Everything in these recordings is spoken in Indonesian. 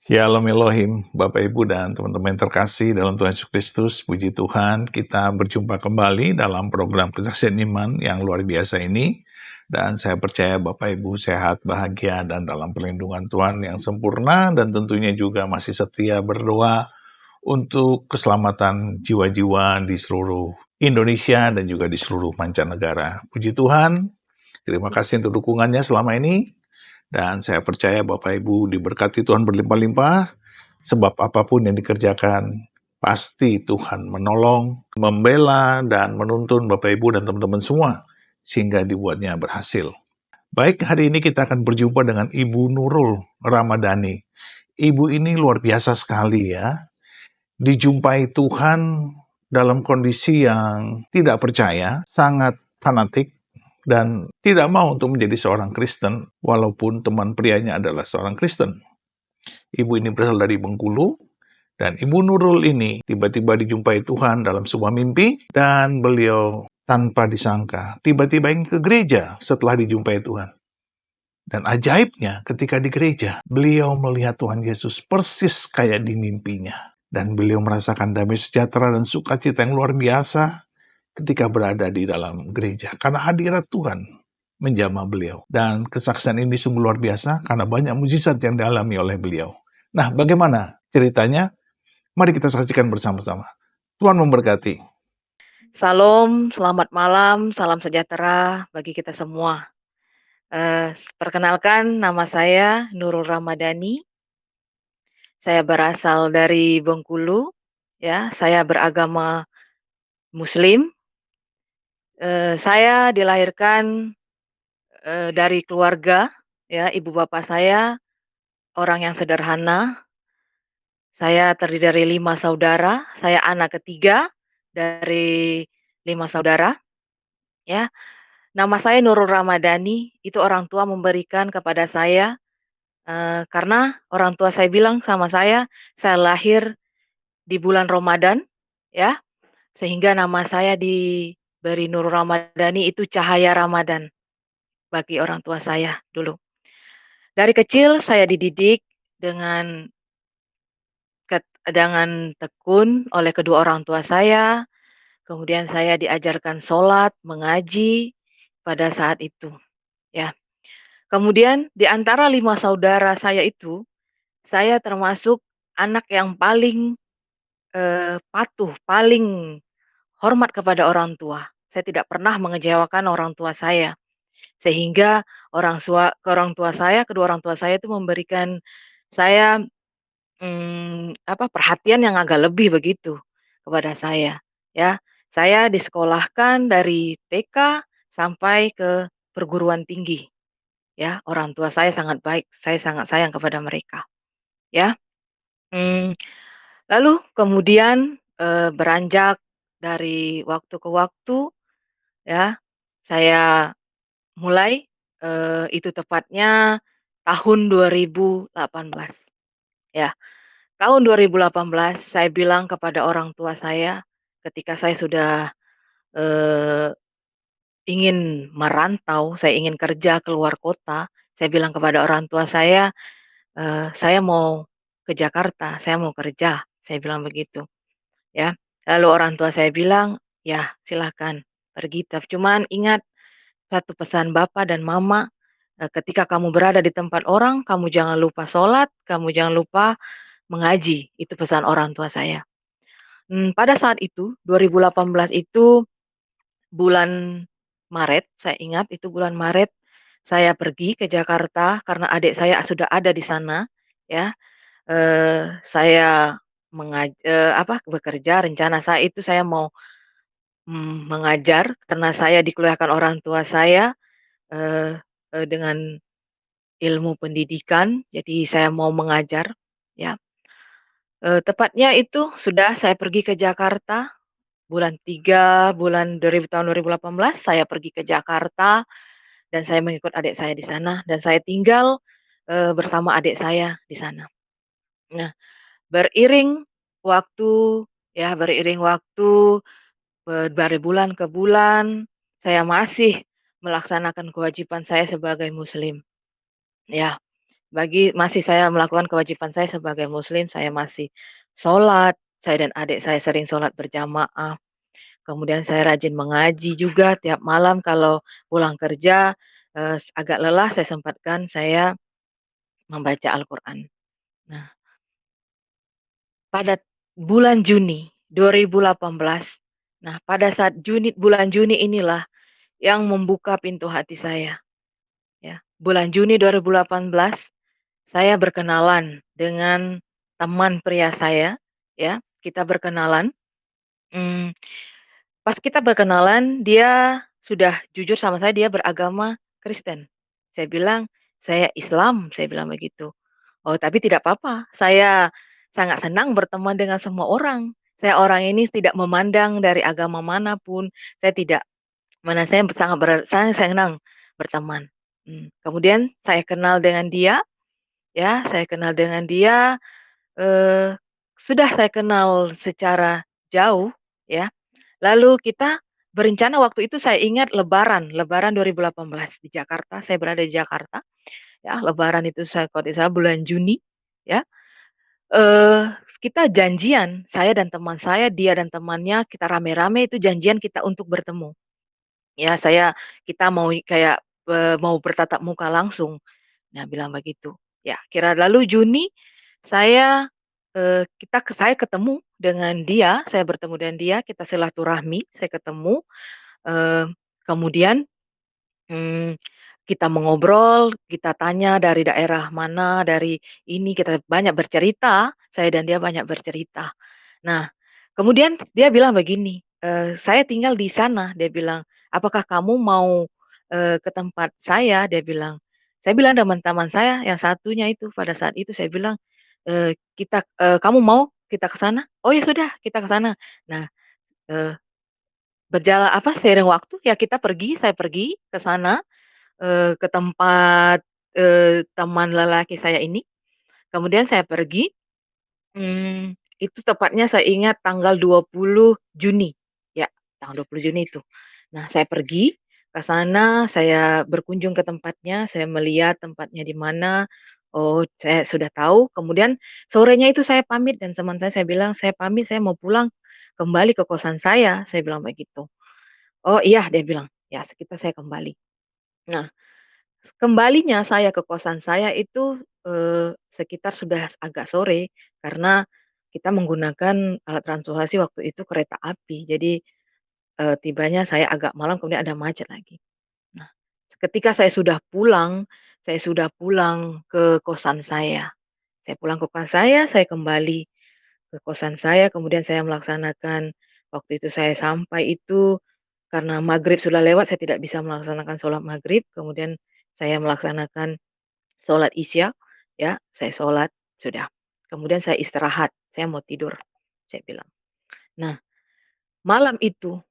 Shalom Elohim, Bapak Ibu dan teman-teman yang terkasih dalam Tuhan Yesus Kristus, puji Tuhan, kita berjumpa kembali dalam program Kesaksian Iman yang luar biasa ini. Dan saya percaya Bapak Ibu sehat, bahagia, dan dalam perlindungan Tuhan yang sempurna, dan tentunya juga masih setia berdoa untuk keselamatan jiwa-jiwa di seluruh Indonesia dan juga di seluruh mancanegara. Puji Tuhan, terima kasih untuk dukungannya selama ini. Dan saya percaya Bapak Ibu diberkati Tuhan berlimpah-limpah, sebab apapun yang dikerjakan, pasti Tuhan menolong, membela, dan menuntun Bapak Ibu dan teman-teman semua, sehingga dibuatnya berhasil. Baik, hari ini kita akan berjumpa dengan Ibu Nurul Ramadhani. Ibu ini luar biasa sekali ya, dijumpai Tuhan dalam kondisi yang tidak percaya, sangat fanatik, dan tidak mau untuk menjadi seorang Kristen, walaupun teman prianya adalah seorang Kristen. Ibu ini berasal dari Bengkulu, dan Ibu Nurul ini tiba-tiba dijumpai Tuhan dalam sebuah mimpi, dan beliau tanpa disangka, tiba-tiba ingin ke gereja setelah dijumpai Tuhan. Dan ajaibnya ketika di gereja, beliau melihat Tuhan Yesus persis kayak di mimpinya. Dan beliau merasakan damai sejahtera dan sukacita yang luar biasa ketika berada di dalam gereja. Karena hadirat Tuhan menjamah beliau. Dan kesaksian ini sungguh luar biasa karena banyak mujizat yang dialami oleh beliau. Nah, bagaimana ceritanya? Mari kita saksikan bersama-sama. Tuhan memberkati. Salam, selamat malam, salam sejahtera bagi kita semua. Perkenalkan nama saya Nurul Ramadhani. Saya berasal dari Bengkulu, ya. Saya beragama Muslim. Saya dilahirkan dari keluarga, ya. Ibu bapak saya orang yang sederhana. Saya terdiri dari 5 saudara. Saya anak ketiga dari 5 saudara, ya. Nama saya Nurul Ramadhani, itu orang tua memberikan kepada saya, karena orang tua saya bilang sama saya lahir di bulan Ramadan, ya, sehingga nama saya diberi Nurul Ramadhani itu cahaya Ramadan bagi orang tua saya dulu. Dari kecil saya dididik dengan dengan tekun oleh kedua orang tua saya, kemudian saya diajarkan sholat, mengaji pada saat itu, ya. Kemudian di antara 5 saudara saya itu, saya termasuk anak yang paling, patuh, paling hormat kepada orang tua. Saya tidak pernah mengecewakan orang tua saya. Sehingga kedua orang tua saya itu memberikan saya, perhatian yang agak lebih begitu kepada saya, ya. Saya disekolahkan dari TK sampai ke perguruan tinggi. Ya, orang tua saya sangat baik, saya sangat sayang kepada mereka, ya. Mmm, Lalu kemudian, beranjak dari waktu ke waktu, ya, saya mulai, itu tepatnya tahun 2018, ya. Tahun 2018 saya bilang kepada orang tua saya ketika saya sudah, eee, ingin merantau, saya ingin kerja keluar kota, saya bilang kepada orang tua saya mau ke Jakarta, saya mau kerja, saya bilang begitu, ya. Lalu orang tua saya bilang, "Ya, silahkan pergi, cuman ingat satu pesan Bapak dan Mama, ketika kamu berada di tempat orang, kamu jangan lupa sholat, kamu jangan lupa mengaji." Itu pesan orang tua saya. Pada saat itu, 2018 itu bulan Maret, saya ingat itu bulan Maret, saya pergi ke Jakarta karena adik saya sudah ada di sana, ya. Saya bekerja, rencana saya itu saya mau, mengajar karena saya dikuliahkan orang tua saya, eee dengan ilmu pendidikan, jadi saya mau mengajar, ya. Tepatnya itu sudah saya pergi ke Jakarta, bulan 3 tahun 2018 saya pergi ke Jakarta dan saya mengikut adik saya di sana dan saya tinggal, bersama adik saya di sana. Nah, beriring waktu, ya, beriring waktu, dari bulan ke bulan, saya masih melaksanakan kewajiban saya sebagai muslim, ya. masih saya melakukan kewajiban saya sebagai muslim, saya masih sholat, saya dan adik saya sering sholat berjamaah, kemudian saya rajin mengaji juga tiap malam kalau pulang kerja, agak lelah saya sempatkan saya membaca Al-Quran. Nah, pada bulan Juni 2018, nah pada saat bulan Juni inilah yang membuka pintu hati saya, ya. Bulan Juni 2018, saya berkenalan dengan teman pria saya, ya, kita berkenalan, mmm, pas kita berkenalan dia sudah jujur sama saya dia beragama Kristen. Saya bilang, "Saya Islam," saya bilang begitu. "Oh, tapi tidak apa-apa, saya sangat senang berteman dengan semua orang. Saya orang ini tidak memandang dari agama manapun, saya tidak saya senang berteman." Kemudian saya kenal dengan dia, ya, saya kenal dengan dia, eee, sudah saya kenal secara jauh, ya, lalu kita berencana waktu itu saya ingat lebaran 2018 di Jakarta, saya berada di Jakarta, ya, lebaran itu saya kalau tidak salah bulan Juni, ya, kita janjian, saya dan teman saya, dia dan temannya, kita rame-rame itu janjian kita untuk bertemu. Ya kita mau kayak, mau bertatap muka langsung. Nah bilang begitu. Ya kira lalu Juni saya, saya ketemu dengan dia, saya bertemu dengan dia, kita silaturahmi, saya ketemu, eee, kemudian, mmm, kita mengobrol, kita tanya dari daerah mana, dari ini, kita banyak bercerita, saya dan dia banyak bercerita. Nah, kemudian dia bilang begini, "Saya tinggal di sana," dia bilang, "Apakah kamu mau, ke tempat saya?" Dia bilang. Saya bilang teman-teman saya yang satunya itu pada saat itu saya bilang, "Kamu mau kita ke sana?" "Oh ya sudah kita ke sana." Nah, eee, seiring waktu ya kita pergi, saya pergi ke sana, ke tempat, teman lelaki saya ini, kemudian saya pergi. Itu tepatnya saya ingat tanggal 20 Juni, ya, tanggal 20 Juni itu. Nah, saya pergi ke sana, saya berkunjung ke tempatnya, saya melihat tempatnya di mana, oh, saya sudah tahu, kemudian sorenya itu saya pamit dan teman saya bilang, "Saya pamit, saya mau pulang kembali ke kosan saya," bilang begitu. "Oh, iya," dia bilang, "ya, kita saya kembali." Nah, kembalinya saya ke kosan saya itu, sekitar sudah agak sore, karena kita menggunakan alat transportasi waktu itu kereta api. Jadi, tibanya saya agak malam, kemudian ada macet lagi. Nah, ketika saya sudah pulang ke kosan saya. Saya pulang ke kosan saya kembali ke kosan saya, kemudian saya melaksanakan waktu itu saya sampai itu karena maghrib sudah lewat, saya tidak bisa melaksanakan sholat maghrib, kemudian saya melaksanakan sholat Isya, ya, saya sholat, sudah. Kemudian saya istirahat, saya mau tidur, saya bilang. Nah, malam itu,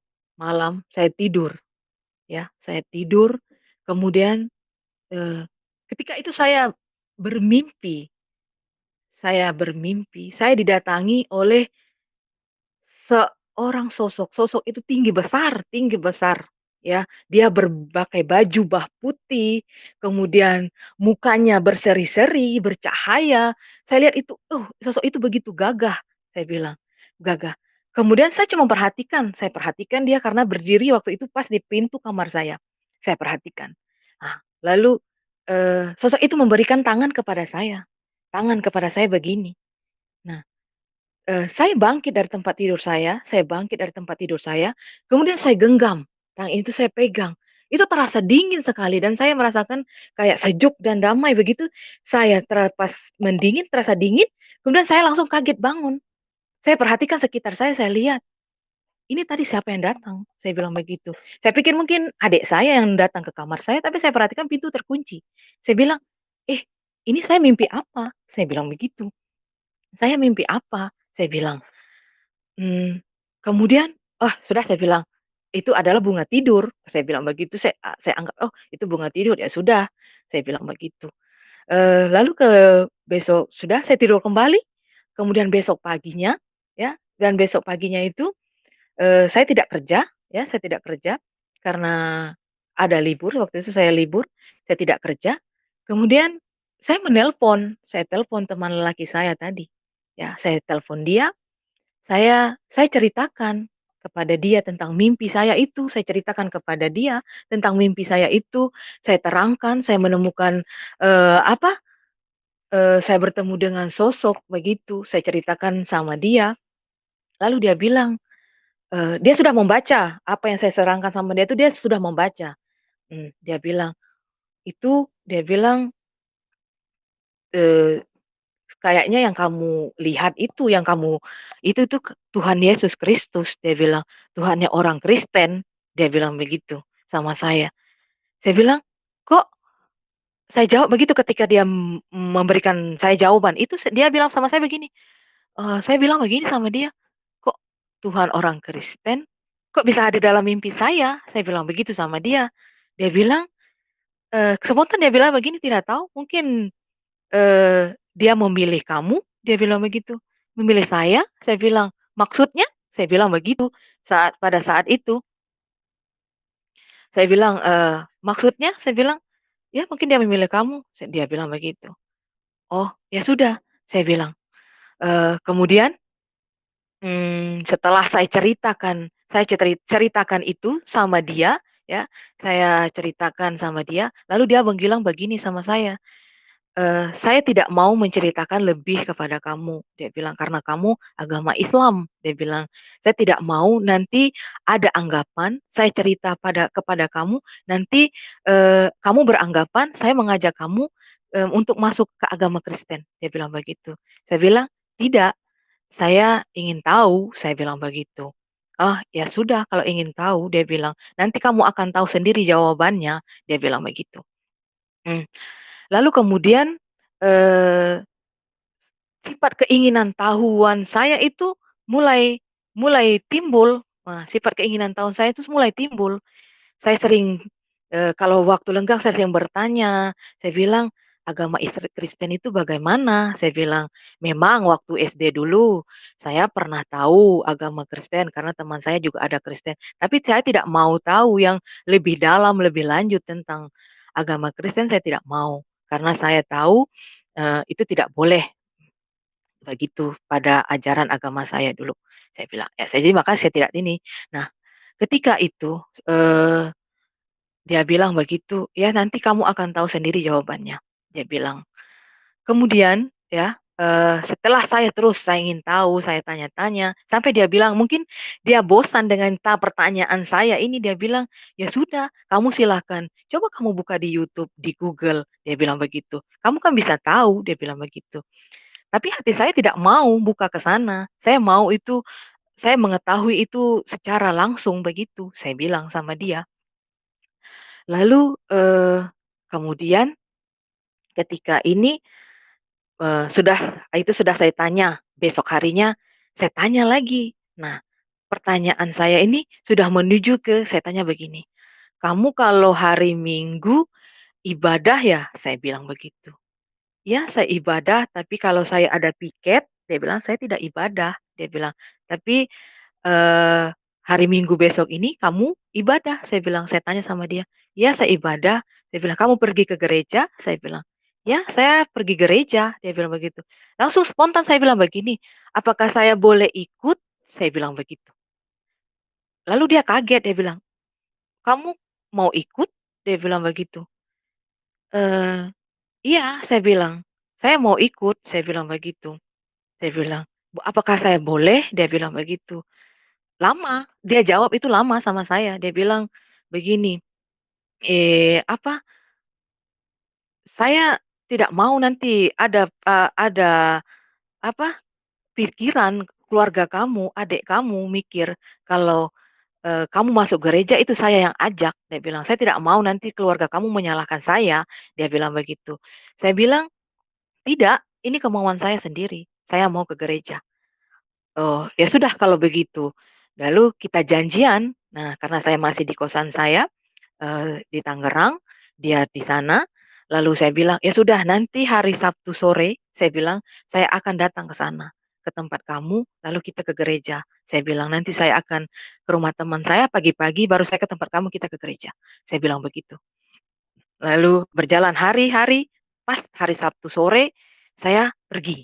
malam saya tidur, ya, saya tidur, kemudian, eee, ketika itu bermimpi, saya didatangi oleh seorang sosok itu tinggi besar, ya. Dia berpakai baju putih, kemudian mukanya berseri-seri, bercahaya. Saya lihat itu, sosok itu begitu gagah, saya bilang, gagah. Kemudian saya perhatikan dia karena berdiri waktu itu pas di pintu kamar saya perhatikan. Nah, lalu, sosok itu memberikan tangan kepada saya begini. Nah, saya bangkit dari tempat tidur saya, kemudian saya genggam, tangan itu saya pegang. Itu terasa dingin sekali dan saya merasakan kayak sejuk dan damai begitu, pas terasa dingin, kemudian saya langsung kaget bangun. Saya perhatikan sekitar saya lihat, "Ini tadi siapa yang datang?" Saya bilang begitu. Saya pikir mungkin adik saya yang datang ke kamar saya, tapi saya perhatikan pintu terkunci. Saya bilang, "Eh, ini saya mimpi apa?" Saya bilang begitu. "Saya mimpi apa?" Saya bilang. Kemudian, "Oh sudah," saya bilang, "itu adalah bunga tidur." Saya bilang begitu, saya anggap, "Oh itu bunga tidur, ya sudah," saya bilang begitu. Lalu besok sudah saya tidur kembali, kemudian besok paginya, ya, dan besok paginya itu, saya tidak kerja, ya, saya tidak kerja karena ada libur, waktu itu saya libur, saya tidak kerja. Kemudian saya telepon teman lelaki saya tadi, ya, saya telepon dia, saya ceritakan kepada dia tentang mimpi saya itu, saya ceritakan kepada dia tentang mimpi saya itu, saya terangkan, saya menemukan, apa, saya bertemu dengan sosok begitu, saya ceritakan sama dia, lalu dia bilang, dia sudah membaca apa yang saya serangkan sama dia itu dia sudah membaca, dia bilang, dia bilang, eee kayaknya yang kamu lihat itu, yang kamu itu Tuhan Yesus Kristus, dia bilang, Tuhannya orang Kristen, dia bilang begitu sama saya. Saya bilang, "Kok?" Saya jawab begitu ketika dia memberikan saya jawaban, itu dia bilang sama saya begini, saya bilang begini sama dia, "Kok Tuhan orang Kristen, kok bisa ada dalam mimpi saya?" Saya bilang begitu sama dia. Dia bilang, spontan dia bilang begini, "Tidak tahu, mungkin dia memilih kamu," dia bilang begitu. "Memilih saya bilang, "Maksudnya?" Saya bilang begitu, pada saat itu. Saya bilang, "Maksudnya?" Saya bilang, "Ya mungkin dia memilih kamu," dia bilang begitu. "Oh, ya sudah," saya bilang. Kemudian, setelah saya ceritakan itu sama dia, ya, saya ceritakan sama dia, lalu dia bilang begini sama saya, "Saya tidak mau menceritakan lebih kepada kamu," dia bilang, "karena kamu agama Islam," dia bilang. "Saya tidak mau nanti ada anggapan saya cerita kepada kamu, nanti, kamu beranggapan saya mengajak kamu, untuk masuk ke agama Kristen," dia bilang begitu. Saya bilang, "Tidak, saya ingin tahu," saya bilang begitu. "Oh, ya sudah kalau ingin tahu," dia bilang, "nanti kamu akan tahu sendiri jawabannya," dia bilang begitu. Mmm. Lalu kemudian, eee, sifat keinginan tahuan saya itu mulai mulai timbul, sifat keinginan tahuan saya itu mulai timbul. Saya sering, kalau waktu lenggang saya sering bertanya, saya bilang, "Agama Kristen itu bagaimana?" Saya bilang, "Memang waktu SD dulu saya pernah tahu agama Kristen karena teman saya juga ada Kristen, tapi saya tidak mau tahu yang lebih dalam, lebih lanjut tentang agama Kristen saya tidak mau, karena saya tahu, itu tidak boleh begitu pada ajaran agama saya dulu." Saya bilang, ya saya jadi makanya saya tidak ini. Nah, ketika itu, dia bilang begitu, "Ya nanti kamu akan tahu sendiri jawabannya," dia bilang. Kemudian ya, setelah saya ingin tahu, saya tanya-tanya, sampai dia bilang mungkin dia bosan dengan pertanyaan saya ini, dia bilang, "Ya sudah, kamu silakan, coba kamu buka di YouTube, di Google," dia bilang begitu. "Kamu kan bisa tahu," dia bilang begitu. Tapi hati saya tidak mau buka ke sana, saya mengetahui itu secara langsung begitu, saya bilang sama dia. Lalu, kemudian ketika ini, sudah saya tanya, besok harinya saya tanya lagi. Nah, pertanyaan saya ini sudah menuju ke saya tanya begini, "Kamu kalau hari Minggu ibadah ya?" Saya bilang begitu. "Ya, saya ibadah, tapi kalau saya ada piket," dia bilang, "saya tidak ibadah," dia bilang. "Tapi Eee, hari Minggu besok ini kamu ibadah?" Saya tanya sama dia. "Ya, saya ibadah." Dia bilang, "Kamu pergi ke gereja?" Saya bilang, "Ya, saya pergi gereja." Dia bilang begitu. Langsung spontan saya bilang begini, "Apakah saya boleh ikut?" Saya bilang begitu. Lalu dia kaget, dia bilang, "Kamu mau ikut?" Dia bilang begitu. "Iya," saya bilang, "saya mau ikut." Saya bilang begitu. Saya bilang, "Apakah saya boleh?" Dia bilang begitu. Lama, dia jawab itu lama sama saya, dia bilang begini, apa, "Saya tidak mau nanti ada, apa, pikiran keluarga kamu, adik kamu mikir kalau, kamu masuk gereja itu saya yang ajak," dia bilang, "Saya tidak mau nanti keluarga kamu menyalahkan saya," dia bilang begitu. Saya bilang, "Tidak, ini kemauan saya sendiri, saya mau ke gereja." "Oh, ya sudah kalau begitu." Lalu kita janjian, nah karena saya masih di kosan saya, di Tangerang, dia di sana, lalu saya bilang, "Ya sudah nanti hari Sabtu sore," saya bilang, "saya akan datang ke sana, ke tempat kamu, lalu kita ke gereja." Saya bilang, "Nanti saya akan ke rumah teman saya pagi-pagi, baru saya ke tempat kamu, kita ke gereja." Saya bilang begitu. Lalu berjalan hari-hari, pas hari Sabtu sore saya pergi.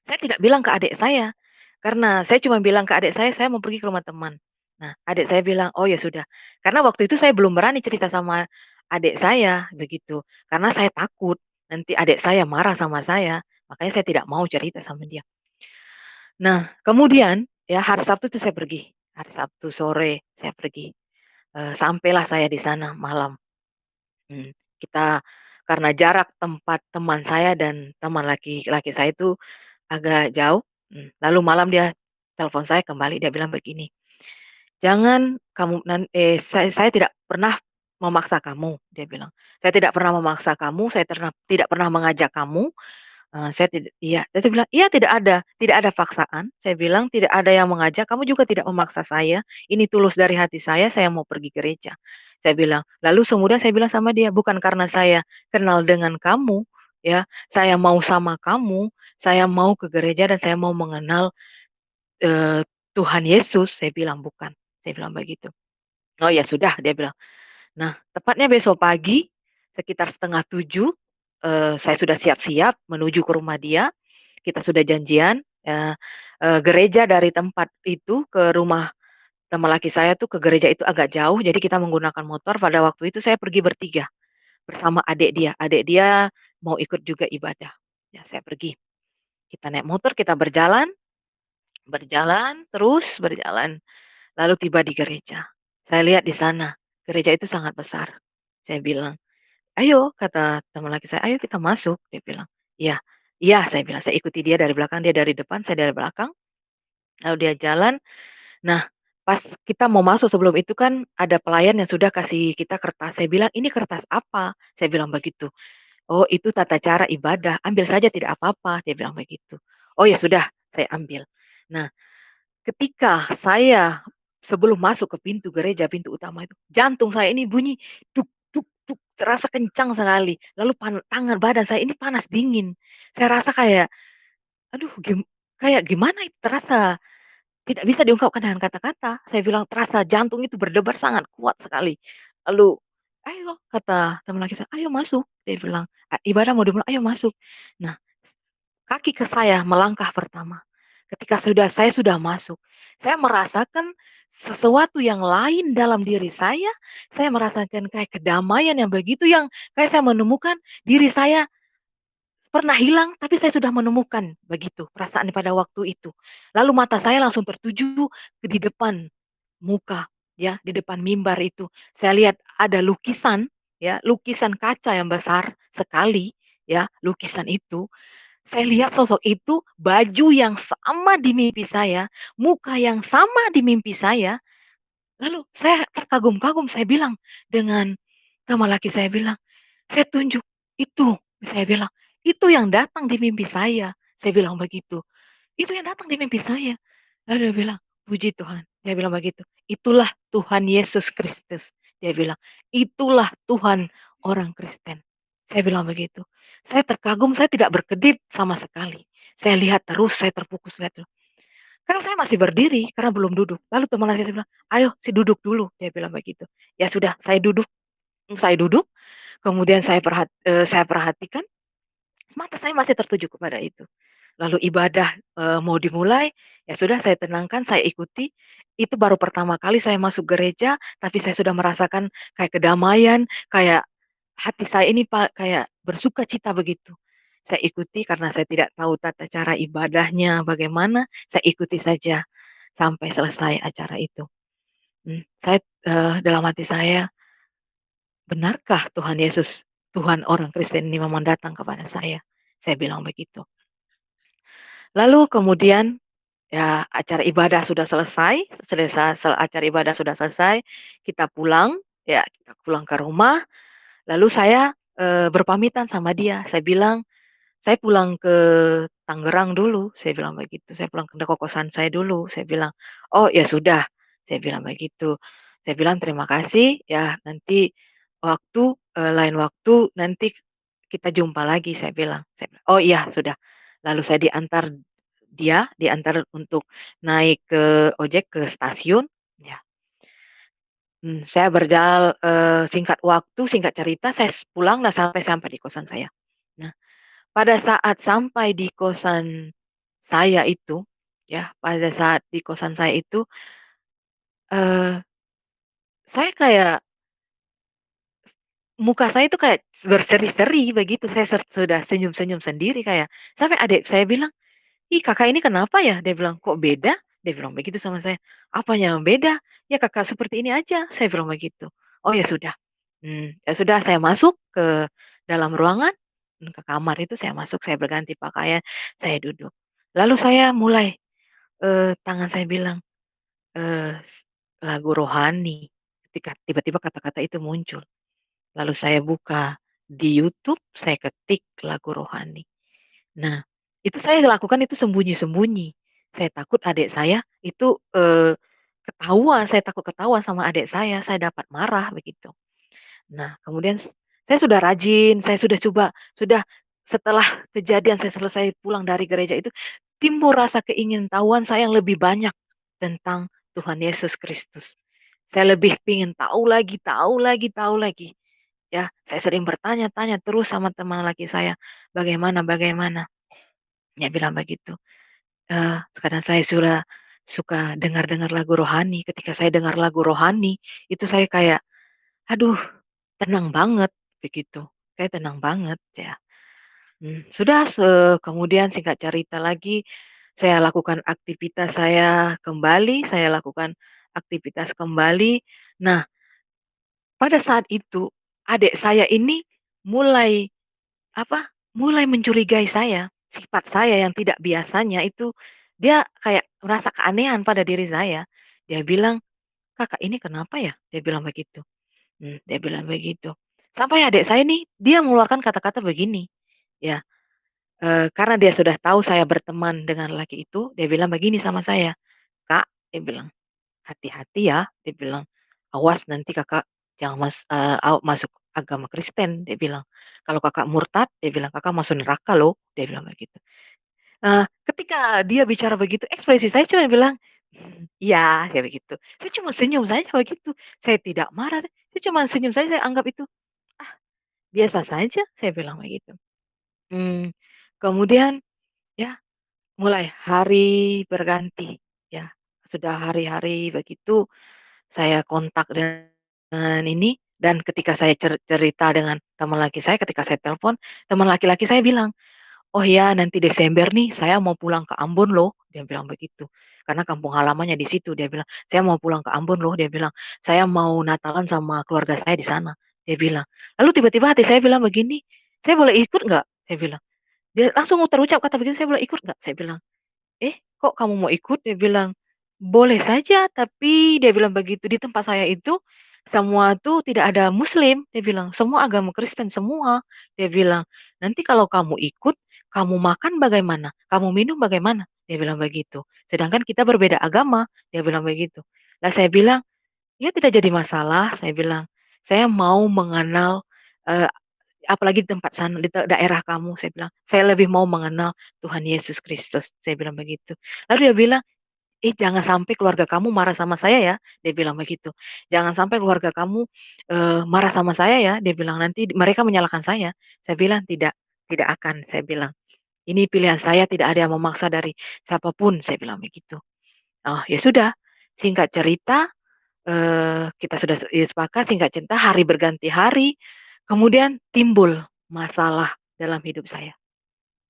Saya tidak bilang ke adik saya, karena saya cuma bilang ke adik saya mau pergi ke rumah teman. Nah, adik saya bilang, "Oh, ya sudah." Karena waktu itu saya belum berani cerita sama adik saya, begitu. Karena saya takut nanti adik saya marah sama saya, makanya saya tidak mau cerita sama dia. Nah, kemudian ya hari Sabtu itu saya pergi, hari Sabtu sore saya pergi, sampailah saya di sana malam. Kita karena jarak tempat teman saya dan teman laki-laki saya itu agak jauh, lalu malam dia telepon saya kembali, dia bilang begini, "Jangan kamu saya tidak pernah memaksa kamu," dia bilang. "Saya tidak pernah memaksa kamu, saya tidak pernah mengajak kamu, saya tidak." Iya, dia tuh bilang, "Iya, tidak ada paksaan." Saya bilang, "Tidak ada yang mengajak, kamu juga tidak memaksa saya, ini tulus dari hati saya mau pergi gereja." Saya bilang, lalu kemudian saya bilang sama dia, "Bukan karena saya kenal dengan kamu, ya, saya mau sama kamu, saya mau ke gereja dan saya mau mengenal, eee, Tuhan Yesus." Saya bilang, "Bukan." Saya bilang begitu. "Oh, ya sudah," dia bilang. Nah, tepatnya besok pagi sekitar 6:30, saya sudah siap-siap menuju ke rumah dia. Kita sudah janjian, gereja dari tempat itu ke rumah teman laki saya tuh ke gereja itu agak jauh, jadi kita menggunakan motor. Pada waktu itu saya pergi bertiga bersama adik dia mau ikut juga ibadah. Ya saya pergi, kita naik motor, kita berjalan, berjalan, terus berjalan, lalu tiba di gereja. Saya lihat di sana, gereja itu sangat besar. Saya bilang, "Ayo," kata teman laki saya, "Ayo kita masuk," dia bilang. "Iya, iya," saya bilang, saya ikuti dia dari belakang, dia dari depan, saya dari belakang, lalu dia jalan. Nah, pas kita mau masuk sebelum itu kan ada pelayan yang sudah kasih kita kertas, saya bilang, "Ini kertas apa?" Saya bilang begitu. "Oh, itu tata cara ibadah, ambil saja tidak apa-apa," dia bilang begitu. Oh, ya sudah, saya ambil. Nah, ketika saya sebelum masuk ke pintu gereja, pintu utama itu, jantung saya ini bunyi duk duk duk, terasa kencang sekali. Lalu tangan badan saya ini panas dingin. Saya rasa kayak, aduh kayak gimana itu terasa tidak bisa diungkapkan dengan kata-kata. Saya bilang terasa jantung itu berdebar sangat kuat sekali. Lalu, "Ayo," kata teman laki saya, "Ayo masuk," dia bilang, "Ibadah mau dimulai, ayo masuk." Nah, kaki ke saya melangkah pertama. Ketika saya sudah masuk, saya merasakan sesuatu yang lain dalam diri saya merasakan kayak kedamaian yang begitu yang kayak saya menemukan diri saya pernah hilang, tapi saya sudah menemukan, begitu perasaan pada waktu itu. Lalu mata saya langsung tertuju di depan muka, ya, di depan mimbar itu. Saya lihat ada lukisan, ya, lukisan kaca yang besar sekali, ya, lukisan itu. Saya lihat sosok itu, baju yang sama di mimpi saya, muka yang sama di mimpi saya, lalu saya terkagum-kagum, saya bilang dengan teman laki saya bilang, "Saya tunjuk, itu," saya bilang, "itu yang datang di mimpi saya." Saya bilang begitu, "Itu yang datang di mimpi saya." Lalu dia bilang, "Puji Tuhan." Dia bilang begitu, "Itulah Tuhan Yesus Kristus." Dia bilang, "Itulah Tuhan orang Kristen." Saya bilang begitu. Saya terkagum, saya tidak berkedip sama sekali. Saya lihat terus, saya terfokus lihat terus. Karena saya masih berdiri, karena belum duduk. Lalu teman laki saya bilang, "Ayo, duduk dulu." Dia bilang begitu. Ya sudah, saya duduk, kemudian saya perhatikan, mata saya masih tertuju kepada itu. Lalu ibadah, mau dimulai, ya sudah saya tenangkan, saya ikuti. Itu baru pertama kali saya masuk gereja, tapi saya sudah merasakan kayak kedamaian, kayak hati saya ini kayak bersukacita begitu. Saya ikuti karena saya tidak tahu tata cara ibadahnya bagaimana, saya ikuti saja sampai selesai acara itu. Dalam hati saya, "Benarkah Tuhan Yesus, Tuhan orang Kristen ini memang datang kepada saya?" Saya bilang begitu. Lalu kemudian, ya acara ibadah sudah selesai, acara ibadah sudah selesai, kita pulang, ya kita pulang ke rumah, lalu saya, berpamitan sama dia, saya bilang, "Saya pulang ke Tangerang dulu," saya bilang begitu, "saya pulang ke kokosan saya dulu," saya bilang. "Oh, ya sudah," saya bilang begitu. Saya bilang, "Terima kasih, ya nanti lain waktu nanti kita jumpa lagi," saya bilang. "Oh iya, sudah." Lalu saya diantar untuk naik ke ojek ke stasiun, ya, saya singkat waktu, singkat cerita, saya pulang dan sampai sampai di kosan saya. Nah, pada saat sampai di kosan saya itu, ya, pada saat di kosan saya itu, eee, saya kayak muka saya itu kayak berseri-seri begitu, saya sudah senyum-senyum sendiri kayak sampai adik saya bilang, "Ih, Kakak ini kenapa ya?" Dia bilang, "Kok beda?" Dia bilang begitu sama saya. "Apanya yang beda?" "Ya Kakak seperti ini aja," saya bilang begitu. "Oh ya sudah." Ya sudah saya masuk ke dalam ruangan, ke kamar itu saya masuk, saya berganti pakaian, saya duduk. Lalu saya mulai, tangan saya bilang, lagu rohani, ketika tiba-tiba kata-kata itu muncul. Lalu saya buka di YouTube, saya ketik lagu rohani. Nah, itu saya lakukan itu sembunyi-sembunyi. Saya takut adik saya itu, ketahuan, saya takut ketahuan sama adik saya dapat marah begitu. Nah, kemudian saya sudah rajin, saya sudah setelah kejadian saya selesai pulang dari gereja itu, timbul rasa keingintahuan saya yang lebih banyak tentang Tuhan Yesus Kristus. Saya lebih ingin tahu lagi tahu lagi tahu lagi. Ya, saya sering bertanya-tanya terus sama teman laki saya, "Bagaimana bagaimana?" Dia bilang begitu. Kadang saya suka dengar-dengar lagu rohani, ketika saya dengar lagu rohani, itu saya kayak, aduh tenang banget, begitu. Kayak tenang banget ya. Sudah kemudian singkat cerita lagi, saya lakukan aktivitas saya kembali, saya lakukan aktivitas kembali. Nah, pada saat itu, adik saya ini mulai mulai mencurigai saya, sifat saya yang tidak biasanya itu, dia kayak merasa keanehan pada diri saya. Dia bilang, "Kakak ini kenapa ya?" Dia bilang begitu. Dia bilang begitu. Sampai adik saya nih, dia mengeluarkan kata-kata begini, ya, karena dia sudah tahu saya berteman dengan laki itu, dia bilang begini sama saya, "Kak," dia bilang, "hati-hati ya," dia bilang, "awas nanti Kakak jangan masuk agama Kristen," dia bilang, "kalau Kakak murtad," dia bilang, "Kakak masuk neraka loh," dia bilang begitu. Ketika dia bicara begitu, ekspresi saya cuma bilang, "Iya," kayak begitu. Saya cuma senyum saja begitu, saya tidak marah, saya cuma senyum saja, saya anggap itu, "Ah, biasa saja," saya bilang begitu. Mmm, Kemudian ya mulai hari berganti, ya, sudah hari-hari begitu, saya kontak dengan ini, dan ketika saya cerita dengan teman laki saya, ketika saya telepon, teman laki-laki saya bilang, "Oh ya, nanti Desember nih saya mau pulang ke Ambon loh," dia bilang begitu. Karena kampung halamannya di situ, dia bilang, "Saya mau pulang ke Ambon loh," dia bilang, "Saya mau Natalan sama keluarga saya di sana," dia bilang. Lalu tiba-tiba hati saya bilang begini, "Saya boleh ikut nggak?" Saya bilang. Dia langsung terucap kata begitu, saya bilang, "Ikut nggak?" Saya bilang. "Eh, kok kamu mau ikut?" Dia bilang, "Boleh saja, tapi," dia bilang begitu, "di tempat saya itu semua tuh tidak ada muslim," dia bilang, "semua agama Kristen semua," dia bilang, "Nanti kalau kamu ikut, kamu makan bagaimana? Kamu minum bagaimana?" Dia bilang begitu. "Sedangkan kita berbeda agama," dia bilang begitu. Lah saya bilang, "Ya tidak jadi masalah," saya bilang, "saya mau mengenal, eee, apalagi di tempat sana, di daerah kamu," saya bilang, "saya lebih mau mengenal Tuhan Yesus Kristus," saya bilang begitu. Lalu dia bilang, jangan sampai keluarga kamu marah sama saya ya," dia bilang begitu. "Jangan sampai keluarga kamu, marah sama saya ya," dia bilang, "nanti mereka menyalahkan saya." Saya bilang, "Tidak, tidak akan," saya bilang. "Ini pilihan saya, tidak ada yang memaksa dari siapapun," saya bilang begitu. Oh, ya sudah, singkat cerita, kita sudah sepakat, singkat cerita hari berganti hari, kemudian timbul masalah dalam hidup saya,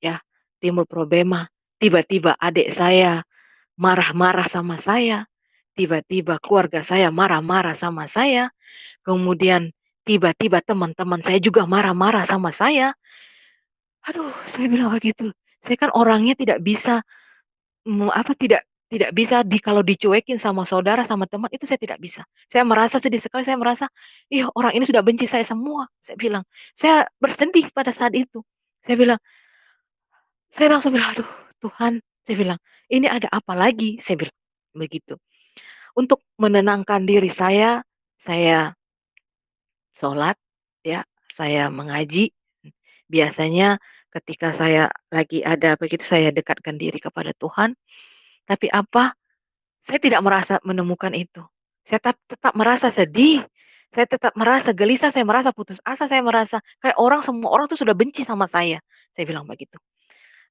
ya, timbul problema. Tiba-tiba adik saya marah-marah sama saya, tiba-tiba keluarga saya marah-marah sama saya, kemudian tiba-tiba teman-teman saya juga marah-marah sama saya. Aduh, saya bilang begitu, saya kan orangnya tidak bisa, tidak tidak bisa kalau dicuekin sama saudara, sama teman, itu saya tidak bisa. Saya merasa sedih sekali, saya merasa, "Ih, orang ini sudah benci saya semua," saya bilang. Saya bersedih pada saat itu. Saya bilang saya langsung bilang, "Aduh Tuhan," saya bilang, "ini ada apa lagi?" Saya bilang begitu. Untuk menenangkan diri saya sholat, ya, saya mengaji. Biasanya ketika saya lagi ada begitu, saya dekatkan diri kepada Tuhan, tapi apa, saya tidak merasa menemukan itu. Saya tetap merasa sedih, Saya tetap merasa gelisah, saya merasa putus asa, saya merasa kayak semua orang tuh sudah benci sama saya bilang begitu.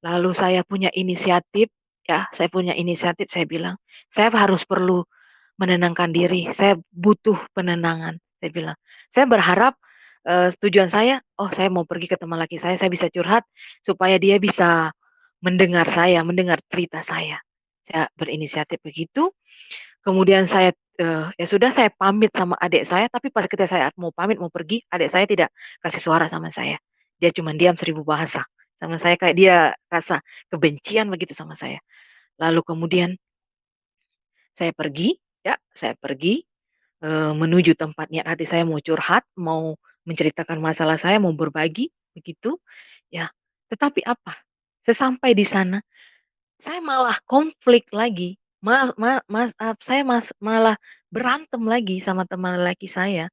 Lalu saya punya inisiatif, ya, saya punya inisiatif, saya bilang, "Saya harus perlu menenangkan diri, saya butuh penenangan," saya bilang. Saya berharap, tujuan saya, oh saya mau pergi ke teman laki saya bisa curhat supaya dia bisa mendengar saya, mendengar cerita saya. Saya berinisiatif begitu, kemudian ya sudah saya pamit sama adik saya, tapi pada ketika saya mau pamit, mau pergi, adik saya tidak kasih suara sama saya. Dia cuma diam 1000 bahasa sama saya, kayak dia rasa kebencian begitu sama saya. Lalu kemudian saya pergi, ya, saya pergi, menuju tempat niat hati saya mau curhat, mau menceritakan masalah saya, mau berbagi, begitu, ya. Tetapi apa, sesampai di sana, saya malah konflik lagi, ma ma mas saya malah berantem lagi sama teman laki saya.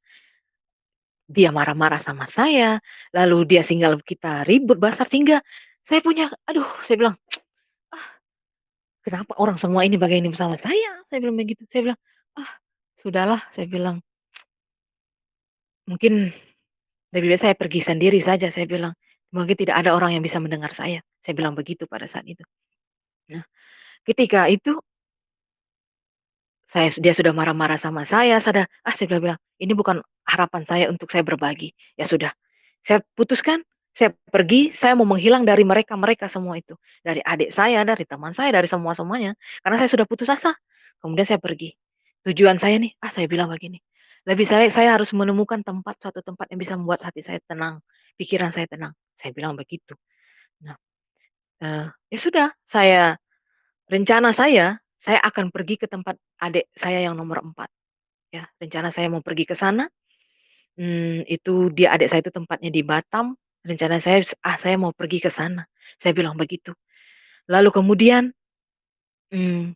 Dia marah-marah sama saya, lalu dia tinggal kita ribut besar sehingga saya punya aduh, saya bilang, "Ah, kenapa orang semua ini begini sama saya?" bilang begitu. Saya bilang, "Ah, sudahlah," saya bilang, "mungkin lebih baik saya pergi sendiri saja," saya bilang, "mungkin tidak ada orang yang bisa mendengar saya." Saya bilang begitu pada saat itu. Nah, ketika itu dia sudah marah-marah sama saya bilang, "Ini bukan harapan saya untuk saya berbagi." Ya sudah, saya putuskan, saya pergi, saya mau menghilang dari mereka-mereka semua itu. Dari adik saya, dari teman saya, dari semua-semuanya. Karena saya sudah putus asa. Kemudian saya pergi. Tujuan saya nih, saya bilang begini, lebih saya harus menemukan suatu tempat yang bisa membuat hati saya tenang, pikiran saya tenang. Saya bilang begitu. Nah, ya sudah, saya akan pergi ke tempat adik saya yang nomor 4. Ya, rencana saya mau pergi ke sana, itu dia adik saya itu tempatnya di Batam, rencana saya mau pergi ke sana, saya bilang begitu. Lalu kemudian, mmm,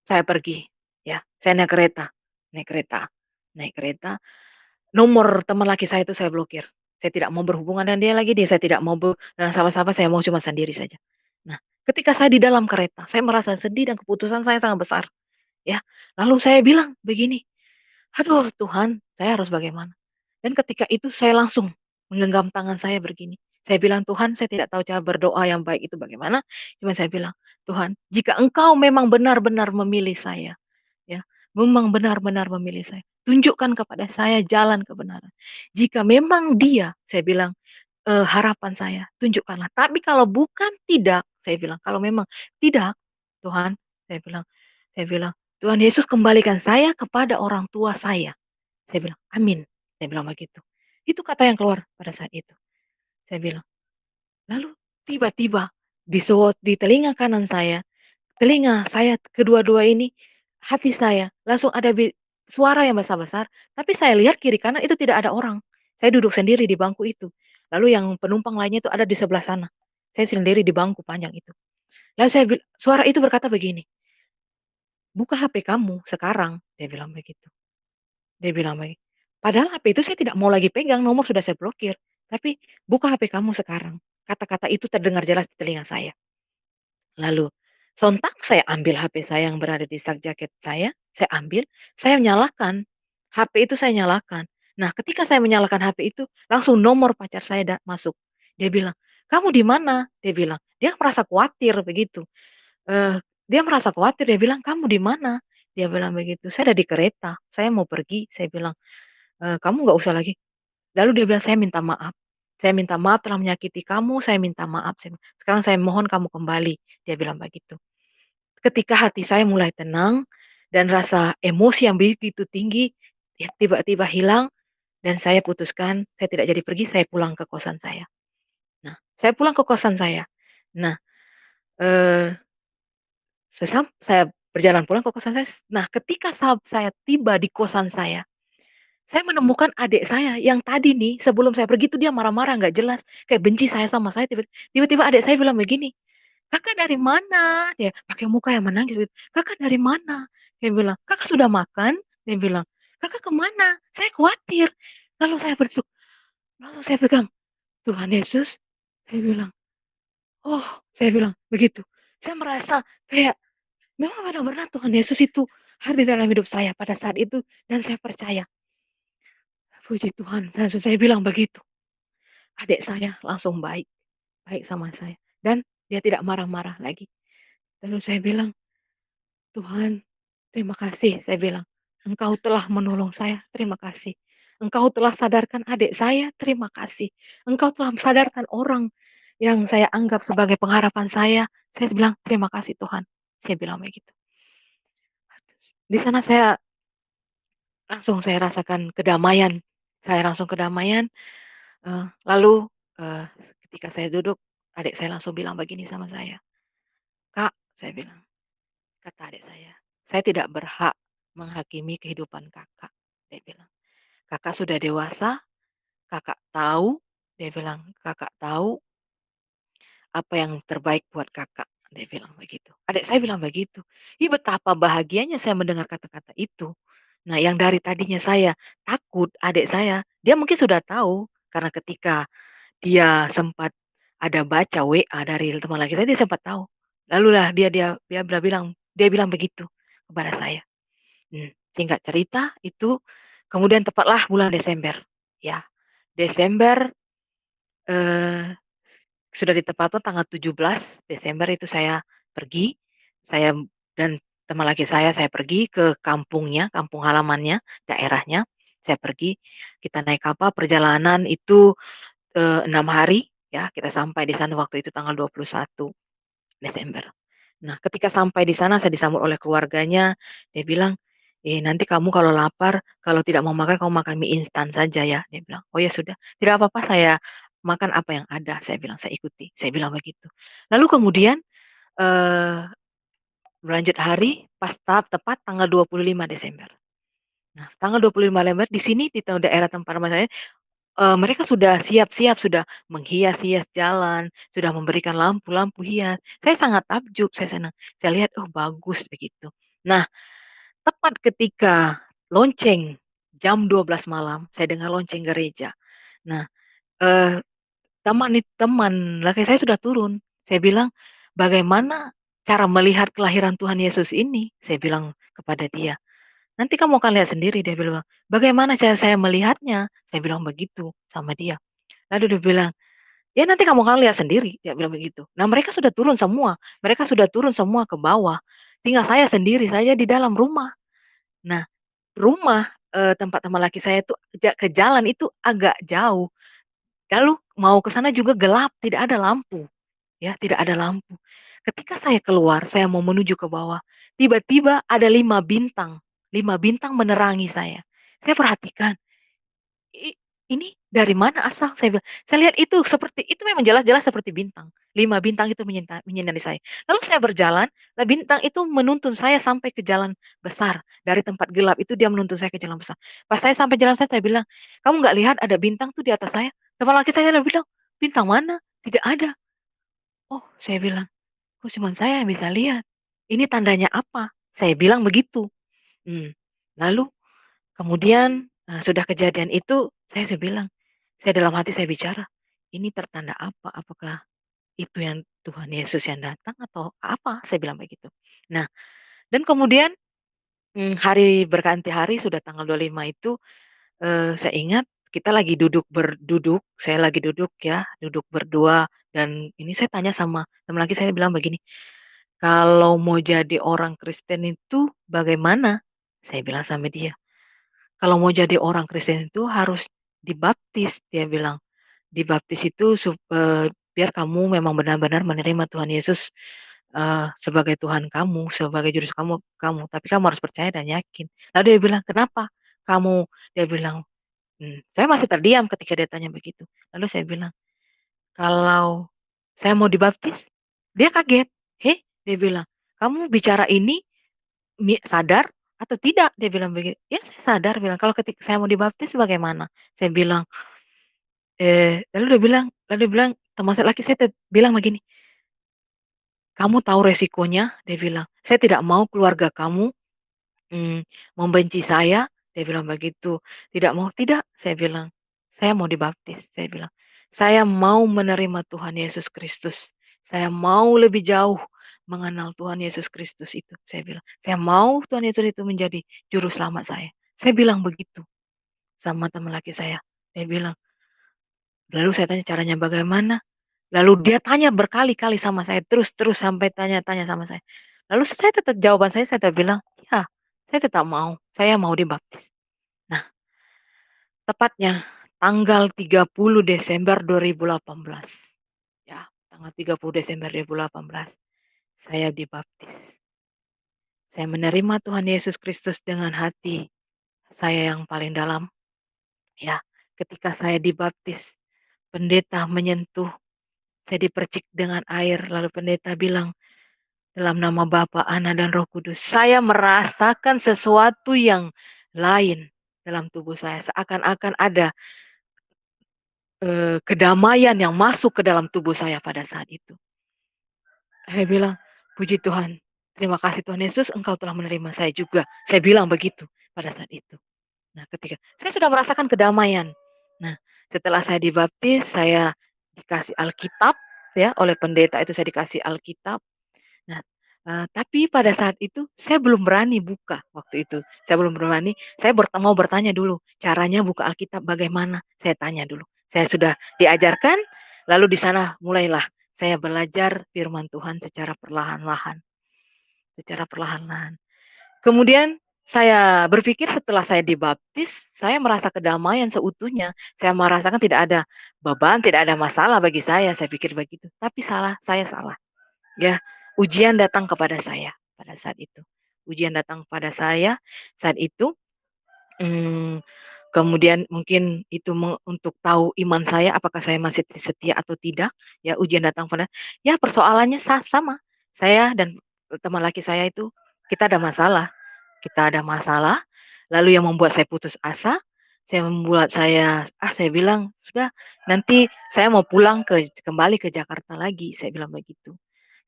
saya pergi, ya, saya naik kereta naik kereta, nomor teman laki saya itu saya blokir. Saya tidak mau berhubungan dengan dia lagi, saya tidak mau dengan sama-sama, saya mau cuma sendiri saja. Nah, ketika saya di dalam kereta, saya merasa sedih dan keputusan saya sangat besar, ya. Lalu saya bilang begini, "Aduh Tuhan, saya harus bagaimana?" Dan ketika itu saya langsung menggenggam tangan saya begini. Saya bilang, "Tuhan, saya tidak tahu cara berdoa yang baik itu bagaimana." Cuma saya bilang, "Tuhan, jika Engkau memang benar-benar memilih saya, ya, memang benar-benar memilih saya, tunjukkan kepada saya jalan kebenaran. Jika memang Dia," saya bilang, "harapan saya, tunjukkanlah. Tapi kalau bukan, tidak," saya bilang, "kalau memang tidak, Tuhan," saya bilang saya bilang, "Tuhan Yesus kembalikan saya kepada orang tua saya." Saya bilang, "Amin," saya bilang begitu. Itu kata yang keluar pada saat itu. Saya bilang, lalu tiba-tiba di telinga kanan saya, telinga saya kedua-dua ini, hati saya langsung ada suara yang besar-besar, tapi saya lihat kiri kanan itu tidak ada orang. Saya duduk sendiri di bangku itu. Lalu yang penumpang lainnya itu ada di sebelah sana. Saya sendiri di bangku panjang itu. Lalu suara itu berkata begini, "Buka HP kamu sekarang," dia bilang begitu. Dia bilang padahal HP itu saya tidak mau lagi pegang, nomor sudah saya blokir. Tapi, "Buka HP kamu sekarang." Kata-kata itu terdengar jelas di telinga saya. Lalu, sontak saya ambil HP saya yang berada di sak jaket saya ambil, saya nyalakan. HP itu saya nyalakan. Nah, ketika saya menyalakan HP itu, langsung nomor pacar saya masuk. Dia bilang, "Kamu di mana?" Dia bilang. Dia merasa khawatir begitu. Dia merasa khawatir, dia bilang, "Kamu di mana?" Dia bilang begitu, "Saya ada di kereta, saya mau pergi." Saya bilang, "Kamu nggak usah lagi." Lalu dia bilang, "Saya minta maaf. Saya minta maaf telah menyakiti kamu, saya minta maaf," saya bilang, "Sekarang saya mohon kamu kembali." Dia bilang begitu. Ketika hati saya mulai tenang dan rasa emosi yang begitu tinggi, ya tiba-tiba hilang dan saya putuskan saya tidak jadi pergi, saya pulang ke kosan saya. Nah, saya pulang ke kosan saya. Nah, eee, saya berjalan pulang ke kosan saya. Nah, ketika saya tiba di kosan saya menemukan adik saya yang tadi nih sebelum saya pergi tuh dia marah-marah nggak jelas, kayak benci sama saya tiba-tiba adik saya bilang begini, "Kakak dari mana?" Dia pakai muka yang menangis gitu, "Kakak dari mana?" Dia bilang, "Kakak sudah makan?" Dia bilang, "Kakak kemana? Saya khawatir." Lalu saya lalu saya pegang, "Tuhan Yesus," saya bilang, "Oh," saya bilang begitu. Saya merasa kayak memang benar-benar Tuhan Yesus itu hadir dalam hidup saya pada saat itu dan saya percaya. Puji Tuhan, langsung saya bilang begitu. Adik saya langsung baik, baik sama saya dan dia tidak marah-marah lagi. Lalu saya bilang, "Tuhan, terima kasih," saya bilang. "Engkau telah menolong saya, terima kasih. Engkau telah sadarkan adik saya, terima kasih. Engkau telah sadarkan orang yang saya anggap sebagai pengharapan saya." Saya bilang, "Terima kasih Tuhan." Saya bilang begitu. Di sana saya rasakan kedamaian. Saya langsung kedamaian, lalu, eee, ketika saya duduk, adik saya langsung bilang begini sama saya, "Kak," saya bilang, kata adik saya tidak berhak menghakimi kehidupan Kakak," dia bilang. "Kakak sudah dewasa, Kakak tahu," dia bilang, "Kakak tahu apa yang terbaik buat Kakak," dia bilang begitu. Adik saya bilang begitu. Ih, betapa bahagianya saya mendengar kata-kata itu. Nah, yang dari tadinya saya takut, adik saya, dia mungkin sudah tahu karena ketika dia sempat ada baca WA dari teman laki saya, dia sempat tahu. Lalulah dia bilang begitu kepada saya. Singkat cerita itu kemudian tepatlah bulan Desember, ya. Desember, eee, sudah ditepatkan tanggal 17 Desember itu saya pergi, saya dan teman laki saya pergi ke kampungnya, kampung halamannya, daerahnya, saya pergi, kita naik kapal perjalanan itu 6 hari ya, kita sampai di sana waktu itu tanggal 21 Desember. Nah, ketika sampai di sana saya disambut oleh keluarganya, dia bilang, nanti kamu kalau lapar, kalau tidak mau makan kamu makan mie instan saja ya," dia bilang. "Oh ya sudah, tidak apa-apa saya makan apa yang ada," saya bilang, "saya ikuti," saya bilang begitu. Lalu kemudian, eee, berlanjut hari pas tepat tanggal 25 Desember. Nah, tanggal 25 Desember di sini di daerah tempat rumah saya, mereka sudah siap-siap, sudah menghias-hias jalan, sudah memberikan lampu-lampu hias. Saya sangat takjub, saya senang. Saya lihat, oh bagus begitu. Nah, tepat ketika lonceng jam 12 malam, saya dengar lonceng gereja. Nah, eee, teman laki saya sudah turun. Saya bilang, "Bagaimana cara melihat kelahiran Tuhan Yesus ini?" Saya bilang kepada dia. "Nanti kamu akan lihat sendiri," dia bilang. "Bagaimana cara saya melihatnya?" Saya bilang begitu sama dia. Lalu dia bilang, "Ya nanti kamu akan lihat sendiri," dia bilang begitu. Nah mereka sudah turun semua, mereka sudah turun semua ke bawah, tinggal saya sendiri saja di dalam rumah. Nah rumah, tempat teman laki saya itu ke jalan itu agak jauh, lalu mau ke sana juga gelap, tidak ada lampu, ya tidak ada lampu. Ketika saya keluar, saya mau menuju ke bawah, tiba-tiba ada 5 bintang menerangi saya. Saya perhatikan, I ini dari mana asal? Saya bilang. Saya lihat itu seperti itu memang jelas-jelas seperti bintang. 5 bintang itu menyinari saya. Lalu saya berjalan, nah bintang itu menuntun saya sampai ke jalan besar. Dari tempat gelap itu dia menuntun saya ke jalan besar. Pas saya sampai jalan saya bilang, "Kamu nggak lihat ada bintang tuh di atas saya?" Teman laki saya bilang, "Bintang mana? Tidak ada." "Oh," saya bilang, "kok cuman saya yang bisa lihat? Ini tandanya apa?" Saya bilang begitu. Mmm, lalu kemudian, sudah kejadian itu, saya bilang, saya dalam hati saya bicara, "Ini tertanda apa? Apakah itu yang Tuhan Yesus yang datang atau apa?" Saya bilang begitu. Nah, dan kemudian, hari berganti hari sudah tanggal 25 itu, saya ingat kita lagi saya lagi duduk ya, duduk berdua dan ini saya tanya sama teman laki saya bilang begini, "Kalau mau jadi orang Kristen itu bagaimana?" Saya bilang sama dia. Kalau mau jadi orang Kristen itu harus dibaptis, dia bilang. Dibaptis itu biar kamu memang benar-benar menerima Tuhan Yesus, sebagai Tuhan kamu, sebagai juru kamu, tapi kamu harus percaya dan yakin. Lalu dia bilang, "Kenapa kamu?" Dia bilang, saya masih terdiam ketika dia tanya begitu. Lalu saya bilang, "Kalau saya mau dibaptis?" Dia kaget. "Heh?" Dia bilang, "Kamu bicara ini sadar atau tidak?" Dia bilang begitu. "Ya saya sadar," bilang, "kalau saya mau dibaptis bagaimana?" Saya bilang, lalu dia bilang teman saya laki saya bilang begini, "Kamu tahu resikonya?" Dia bilang, "Saya tidak mau keluarga kamu, mmm, membenci saya," dia bilang begitu. "Tidak mau." "Tidak," saya bilang, "saya mau dibaptis," saya bilang. "Saya mau menerima Tuhan Yesus Kristus. Saya mau lebih jauh mengenal Tuhan Yesus Kristus itu," saya bilang. "Saya mau Tuhan Yesus itu menjadi juru selamat saya." Saya bilang begitu. sama teman laki saya. Dia bilang, lalu saya tanya caranya bagaimana? Lalu dia tanya berkali-kali sama saya, terus sampai tanya-tanya sama saya. Lalu saya tetap jawaban saya tetap bilang, "Ya, saya tetap mau, saya mau dibaptis." Nah, tepatnya tanggal 30 Desember 2018, ya, tanggal 30 Desember 2018, saya dibaptis. Saya menerima Tuhan Yesus Kristus dengan hati saya yang paling dalam, ya. Ketika saya dibaptis, pendeta menyentuh, saya dipercik dengan air, lalu pendeta bilang, dalam nama Bapa, Anak, dan Roh Kudus, saya merasakan sesuatu yang lain dalam tubuh saya. Seakan-akan ada kedamaian yang masuk ke dalam tubuh saya pada saat itu. Saya bilang, puji Tuhan, terima kasih Tuhan Yesus, Engkau telah menerima saya juga. Saya bilang begitu pada saat itu. Nah, ketika saya sudah merasakan kedamaian. Nah, setelah saya dibaptis, saya dikasih Alkitab, ya, oleh pendeta itu saya dikasih Alkitab. Nah, tapi pada saat itu saya belum berani buka waktu itu. Saya belum berani, saya mau bertanya dulu, caranya buka Alkitab bagaimana? Saya tanya dulu. Saya sudah diajarkan, lalu di sana mulailah saya belajar firman Tuhan secara perlahan-lahan, secara perlahan-lahan. Kemudian saya berpikir setelah saya dibaptis, saya merasa kedamaian seutuhnya. Saya merasakan tidak ada beban, tidak ada masalah bagi saya pikir begitu. Tapi salah, saya salah. Ya, ujian datang kepada saya pada saat itu. Ujian datang pada saya saat itu, mmm, kemudian mungkin itu untuk tahu iman saya, apakah saya masih setia atau tidak, ya ujian datang pada ya persoalannya sama, saya dan teman laki saya itu, kita ada masalah. Kita ada masalah, lalu yang membuat saya putus asa, saya bilang, "Sudah, nanti saya mau pulang kembali ke Jakarta lagi," saya bilang begitu.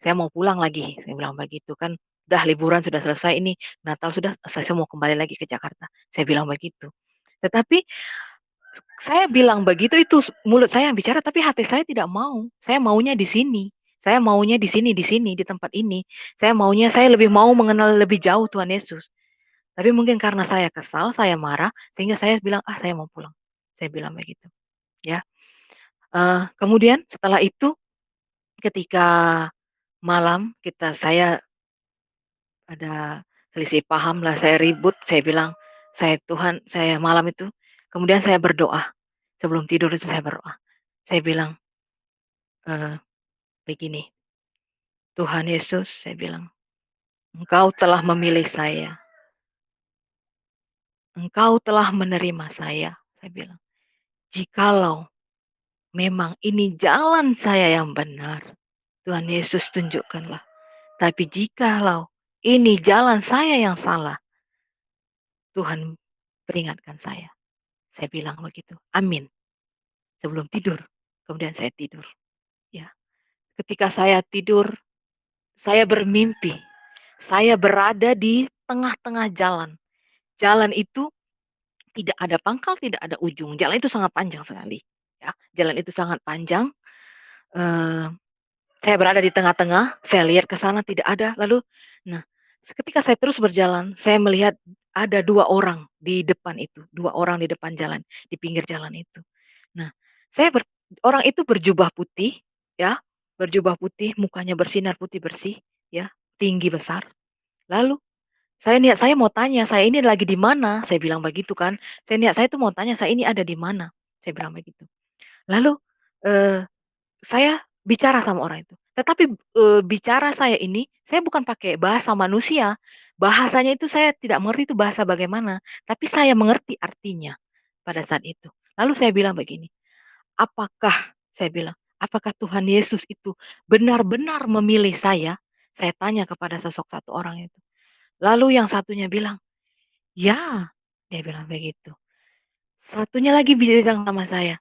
"Saya mau pulang lagi," saya bilang begitu, "kan udah liburan sudah selesai ini, Natal sudah, saya mau kembali lagi ke Jakarta," saya bilang begitu. Tetapi saya bilang begitu itu mulut saya yang bicara, tapi hati saya tidak mau. Saya maunya di sini. Saya maunya di sini, di tempat ini. Saya lebih mau mengenal lebih jauh Tuhan Yesus. Tapi mungkin karena saya kesal, saya marah, sehingga saya bilang, "Ah, saya mau pulang." Saya bilang begitu, ya. Kemudian setelah itu ketika malam saya ada selisih paham lah, saya ribut, saya bilang, Tuhan, saya malam itu kemudian saya berdoa, sebelum tidur itu saya berdoa. Saya bilang, eee, begini, "Tuhan Yesus," saya bilang, "Engkau telah memilih saya, Engkau telah menerima saya," saya bilang, "jikalau memang ini jalan saya yang benar, Tuhan Yesus tunjukkanlah. Tapi jikalau ini jalan saya yang salah, Tuhan peringatkan saya." Saya bilang begitu, amin. Sebelum tidur, kemudian saya tidur. Ya, ketika saya tidur, saya bermimpi. Saya berada di tengah-tengah jalan. Jalan itu tidak ada pangkal, tidak ada ujung. Jalan itu sangat panjang sekali. Ya, jalan itu sangat panjang. eh, Saya berada di tengah-tengah, saya lihat ke sana tidak ada, lalu nah, ketika saya terus berjalan, saya melihat ada 2 orang di depan itu, 2 orang di depan jalan, di pinggir jalan itu. Nah, saya ber orang itu berjubah putih, ya, berjubah putih, mukanya bersinar putih bersih, ya, tinggi besar. Lalu saya mau tanya, "Saya ini lagi di mana?" Saya bilang begitu kan. Saya tuh mau tanya, "Saya ini ada di mana?" Saya bilang begitu. Lalu, eee saya bicara sama orang itu, tetapi, bicara saya ini, saya bukan pakai bahasa manusia, bahasanya itu saya tidak mengerti itu bahasa bagaimana, tapi saya mengerti artinya pada saat itu. Lalu saya bilang begini, "Apakah," saya bilang, "apakah Tuhan Yesus itu benar-benar memilih saya?" Saya tanya kepada sosok satu orang itu. Lalu yang satunya bilang, "Ya," dia bilang begitu. Satunya lagi bilang sama saya,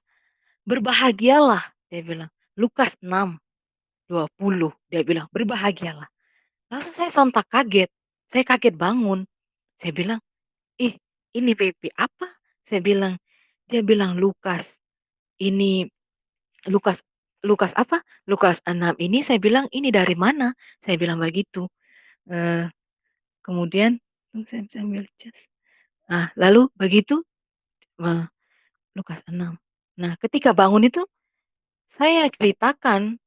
"Berbahagialah," dia bilang, "Lukas 6:20 dia bilang, "Berbahagialah." Langsung saya sontak kaget, saya kaget bangun. Saya bilang, "Ih, ini mimpi apa?" Saya bilang. Dia bilang, "Lukas, ini Lukas Lukas apa? Lukas 6 ini." Saya bilang, "Ini dari mana?" Saya bilang begitu. Eee, Kemudian saya ambil cas. Nah, lalu begitu eee, Lukas 6. Nah, ketika bangun itu saya ceritakan,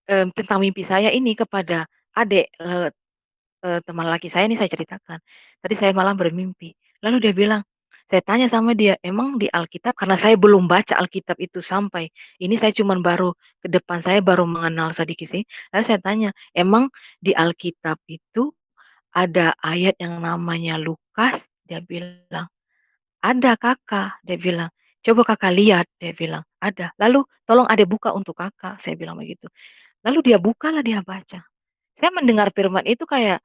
tentang mimpi saya ini kepada adik, teman laki saya ini saya ceritakan, "Tadi saya malam bermimpi." Lalu dia bilang saya tanya sama dia, "Emang di Alkitab?" Karena saya belum baca Alkitab itu sampai, ini saya cuman baru ke depan saya baru mengenal sedikit sih, lalu saya tanya, "Emang di Alkitab itu ada ayat yang namanya Lukas?" Dia bilang, "Ada Kakak," dia bilang, "Coba Kakak lihat," dia bilang, "ada." "Lalu tolong Adek buka untuk Kakak," saya bilang begitu. Lalu dia bukalah, dia baca. Saya mendengar firman itu kayak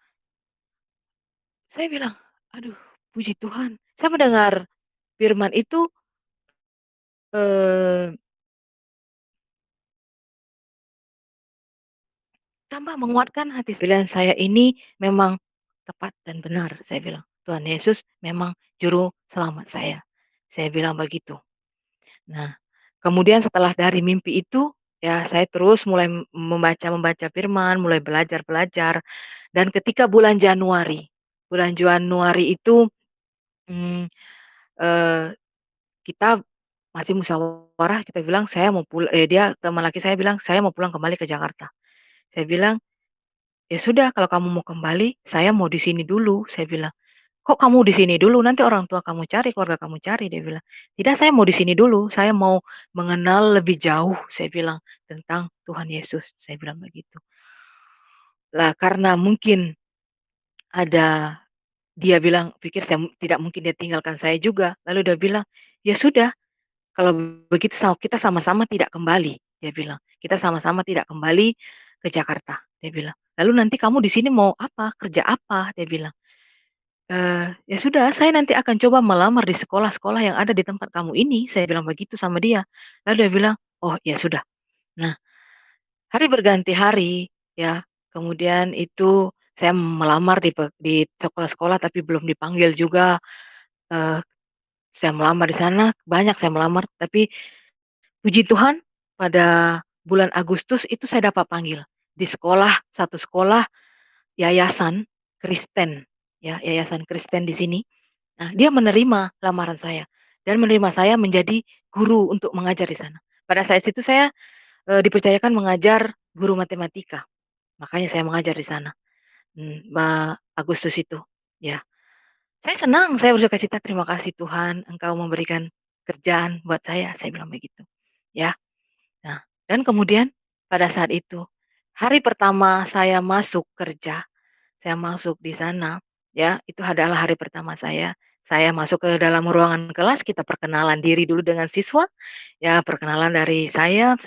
saya bilang, "Aduh, puji Tuhan." Saya mendengar firman itu, eee, tambah menguatkan hati pilihan saya ini memang tepat dan benar, saya bilang. Tuhan Yesus memang juru selamat saya. Saya bilang begitu. Nah, kemudian setelah dari mimpi itu, ya saya terus mulai membaca-membaca firman, mulai belajar-belajar, dan ketika bulan Januari itu, mmm, eee, kita masih musyawarah, kita bilang dia teman laki saya bilang, "Saya mau pulang kembali ke Jakarta." Saya bilang, "Ya sudah kalau kamu mau kembali, saya mau di sini dulu," saya bilang. "Kok kamu di sini dulu? Nanti orang tua kamu cari, keluarga kamu cari," dia bilang. "Tidak, saya mau di sini dulu, saya mau mengenal lebih jauh," saya bilang, "tentang Tuhan Yesus," saya bilang begitu. Lah karena mungkin ada dia bilang pikir tidak mungkin dia tinggalkan saya juga, lalu dia bilang, "Ya sudah, kalau begitu kita sama-sama tidak kembali," dia bilang, "Kita sama-sama tidak kembali ke Jakarta," dia bilang. "Lalu nanti kamu di sini mau apa? Kerja apa?" Dia bilang. Ya sudah, saya nanti akan coba melamar di sekolah-sekolah yang ada di tempat kamu ini," saya bilang begitu sama dia. Lalu dia bilang, "Oh, ya sudah." Nah, hari berganti hari, ya, kemudian itu saya melamar di sekolah-sekolah tapi belum dipanggil juga, eee, saya melamar di sana, banyak saya melamar, tapi puji Tuhan pada bulan Agustus itu saya dapat panggil di satu sekolah yayasan Kristen, ya, yayasan Kristen di sini. Nah, dia menerima lamaran saya dan menerima saya menjadi guru untuk mengajar di sana. Pada saat itu saya, dipercayakan mengajar guru matematika, makanya saya mengajar di sana, Agustus itu, ya. Saya senang, saya bersukacita, "Terima kasih Tuhan, Engkau memberikan kerjaan buat saya bilang begitu, ya. Nah, dan kemudian pada saat itu, hari pertama saya masuk kerja, saya masuk di sana, ya, itu adalah hari pertama saya. Saya masuk ke dalam ruangan kelas, kita perkenalan diri dulu dengan siswa, ya perkenalan dari saya.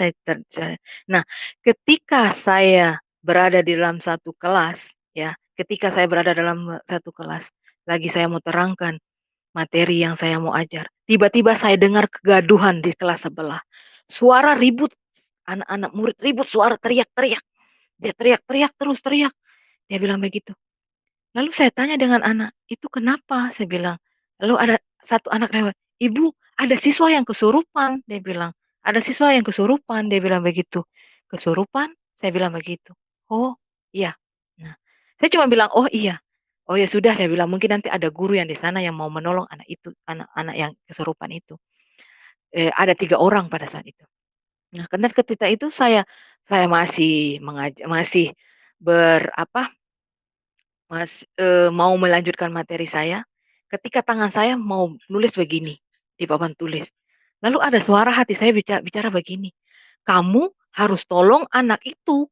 Nah, ketika saya berada di dalam satu kelas, ya, ketika saya berada dalam satu kelas, lagi saya mau terangkan materi yang saya mau ajar, tiba-tiba saya dengar kegaduhan di kelas sebelah. Suara ribut, anak-anak murid ribut, suara teriak-teriak. Dia teriak-teriak terus teriak, dia bilang begitu. Lalu saya tanya dengan anak, "Itu kenapa?" Saya bilang. Lalu ada satu anak lewat, "Ibu, ada siswa yang kesurupan," dia bilang. "Ada siswa yang kesurupan," dia bilang begitu. "Kesurupan?" Saya bilang begitu. "Oh, iya." Nah, saya cuma bilang, "Oh, iya." "Oh, ya sudah," saya bilang, "mungkin nanti ada guru yang di sana yang mau menolong anak itu, anak-anak yang kesurupan itu." Ada 3 orang pada saat itu. Nah, karena ketika itu saya masih berapa mau melanjutkan materi saya, ketika tangan saya mau nulis begini, di papan tulis. Lalu ada suara hati saya bicara begini, "Kamu harus tolong anak itu."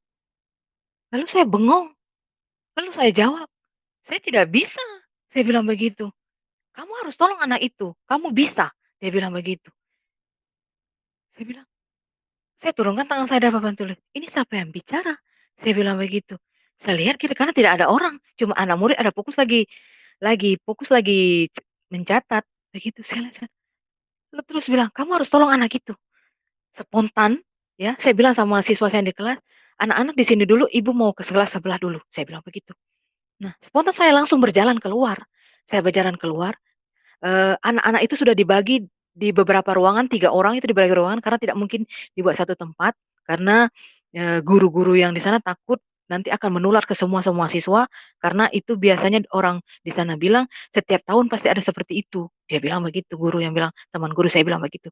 Lalu saya bengong, lalu saya jawab, "Saya tidak bisa." Saya bilang begitu, "Kamu harus tolong anak itu, kamu bisa." Dia bilang begitu. Saya bilang, saya turunkan tangan saya dari papan tulis, "Ini siapa yang bicara?" Saya bilang begitu. Saya lihat kiri kanan tidak ada orang, cuma anak murid ada fokus lagi mencatat, begitu. Saya lalu terus bilang, "Kamu harus tolong anak itu." Spontan, ya, saya bilang sama siswa saya yang di kelas, "Anak-anak di sini dulu, ibu mau ke kelas sebelah dulu." Saya bilang begitu. Nah, spontan saya langsung berjalan keluar. Saya berjalan keluar, anak-anak itu sudah dibagi di beberapa ruangan, 3 orang itu dibagi ruangan karena tidak mungkin dibuat satu tempat, karena, guru-guru yang di sana takut nanti akan menular ke semua siswa, karena itu biasanya orang di sana bilang setiap tahun pasti ada seperti itu Dia bilang begitu, guru yang bilang, teman guru saya bilang begitu.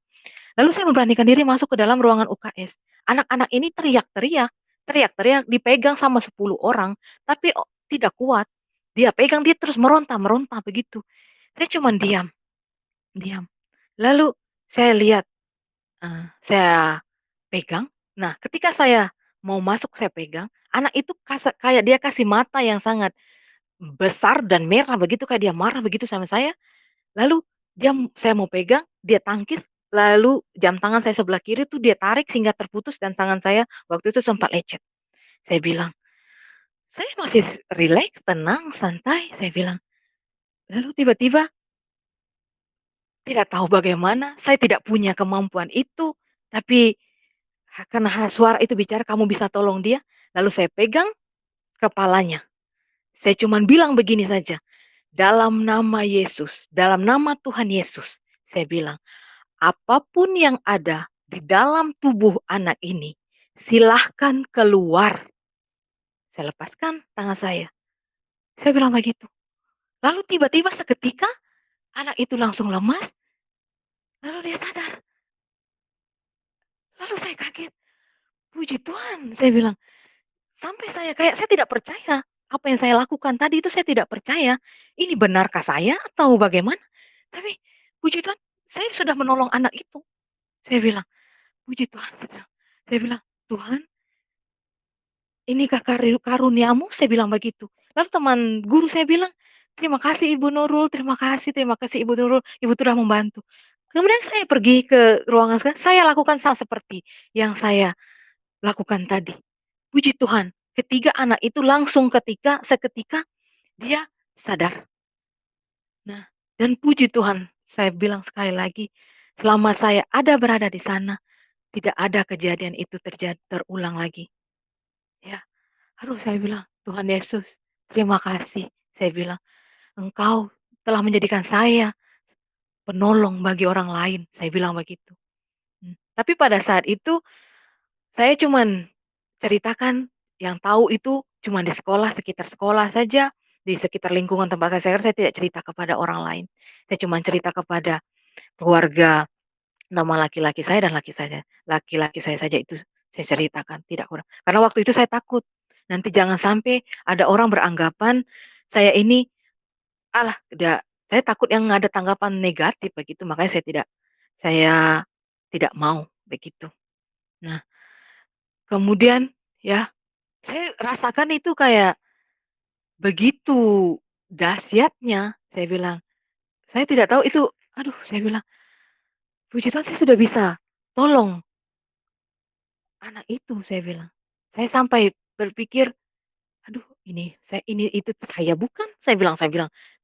Lalu saya memberanikan diri masuk ke dalam ruangan UKS. Anak-anak ini teriak-teriak, teriak-teriak, dipegang sama 10 orang, tapi tidak kuat. Dia pegang, dia terus meronta-meronta begitu. Saya cuman diam, diam. Lalu saya lihat, saya pegang. Nah, ketika saya mau masuk, saya pegang, anak itu kayak dia kasih mata yang sangat besar dan merah begitu, kayak dia marah begitu sama saya. Lalu saya mau pegang, dia tangkis, lalu jam tangan saya sebelah kiri tuh dia tarik sehingga terputus dan tangan saya waktu itu sempat lecet. Saya bilang, "Saya masih rileks, tenang, santai," saya bilang. Lalu tiba-tiba tidak tahu bagaimana, saya tidak punya kemampuan itu, tapi karena suara itu bicara, "Kamu bisa tolong dia?" Lalu saya pegang kepalanya. Saya cuman bilang begini saja, "Dalam nama Yesus, dalam nama Tuhan Yesus," saya bilang, "apapun yang ada di dalam tubuh anak ini, silahkan keluar." Saya lepaskan tangan saya. Saya bilang begitu. Lalu tiba-tiba seketika anak itu langsung lemas, lalu dia sadar. Lalu saya kaget, "Puji Tuhan," saya bilang. Sampai saya tidak percaya, apa yang saya lakukan tadi itu saya tidak percaya, ini benarkah saya atau bagaimana? Tapi puji Tuhan, saya sudah menolong anak itu. Saya bilang, "Puji Tuhan," saya bilang, "Tuhan, inikah karuniamu?" Saya bilang begitu. Lalu teman guru saya bilang, "Terima kasih Ibu Nurul, terima kasih Ibu Nurul, Ibu sudah membantu." Kemudian saya pergi ke ruangan saya lakukan sama seperti yang saya lakukan tadi. Puji Tuhan, ketiga anak itu langsung seketika dia sadar. Nah, dan puji Tuhan, saya bilang sekali lagi, selama saya berada di sana, tidak ada kejadian itu terulang lagi. Ya, aduh saya bilang, "Tuhan Yesus, terima kasih." Saya bilang, "Engkau telah menjadikan saya penolong bagi orang lain." Saya bilang begitu. Tapi pada saat itu saya cuman ceritakan yang tahu itu cuma di sekolah, sekitar sekolah saja, di sekitar lingkungan tempat saya tidak cerita kepada orang lain. Saya cuma cerita kepada keluarga, nama laki-laki saya saja itu saya ceritakan, tidak kurang. Karena waktu itu saya takut, nanti jangan sampai ada orang beranggapan saya ini, "Alah, saya takut yang ada tanggapan negatif begitu, makanya saya tidak mau begitu. Nah, kemudian ya saya rasakan itu kayak begitu dahsyatnya, saya bilang. Saya tidak tahu itu, aduh saya bilang, "Puji Tuhan saya sudah bisa tolong anak itu," saya bilang. Saya sampai berpikir, "Aduh ini saya bukan?" Saya bilang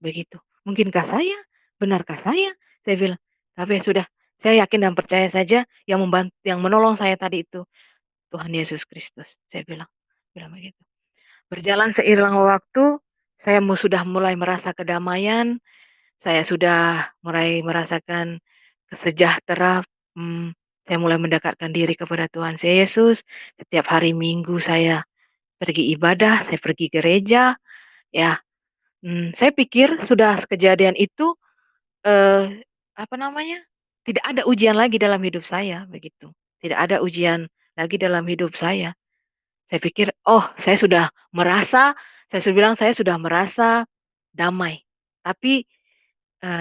begitu. "Mungkinkah saya? Benarkah saya?" Saya bilang. Tapi ya sudah, saya yakin dan percaya saja yang menolong saya tadi itu Tuhan Yesus Kristus, saya bilang begitu. Berjalan seiring waktu, sudah mulai merasa kedamaian, saya sudah mulai merasakan sejahtera, saya mulai mendekatkan diri kepada Tuhan Yesus. Setiap hari Minggu saya pergi ibadah, saya pergi gereja, ya, saya pikir sudah kejadian itu, eee, apa namanya, tidak ada ujian lagi dalam hidup saya, begitu. Tidak ada ujian lagi dalam hidup saya. Saya pikir, "Oh, saya sudah bilang saya sudah merasa damai." Tapi,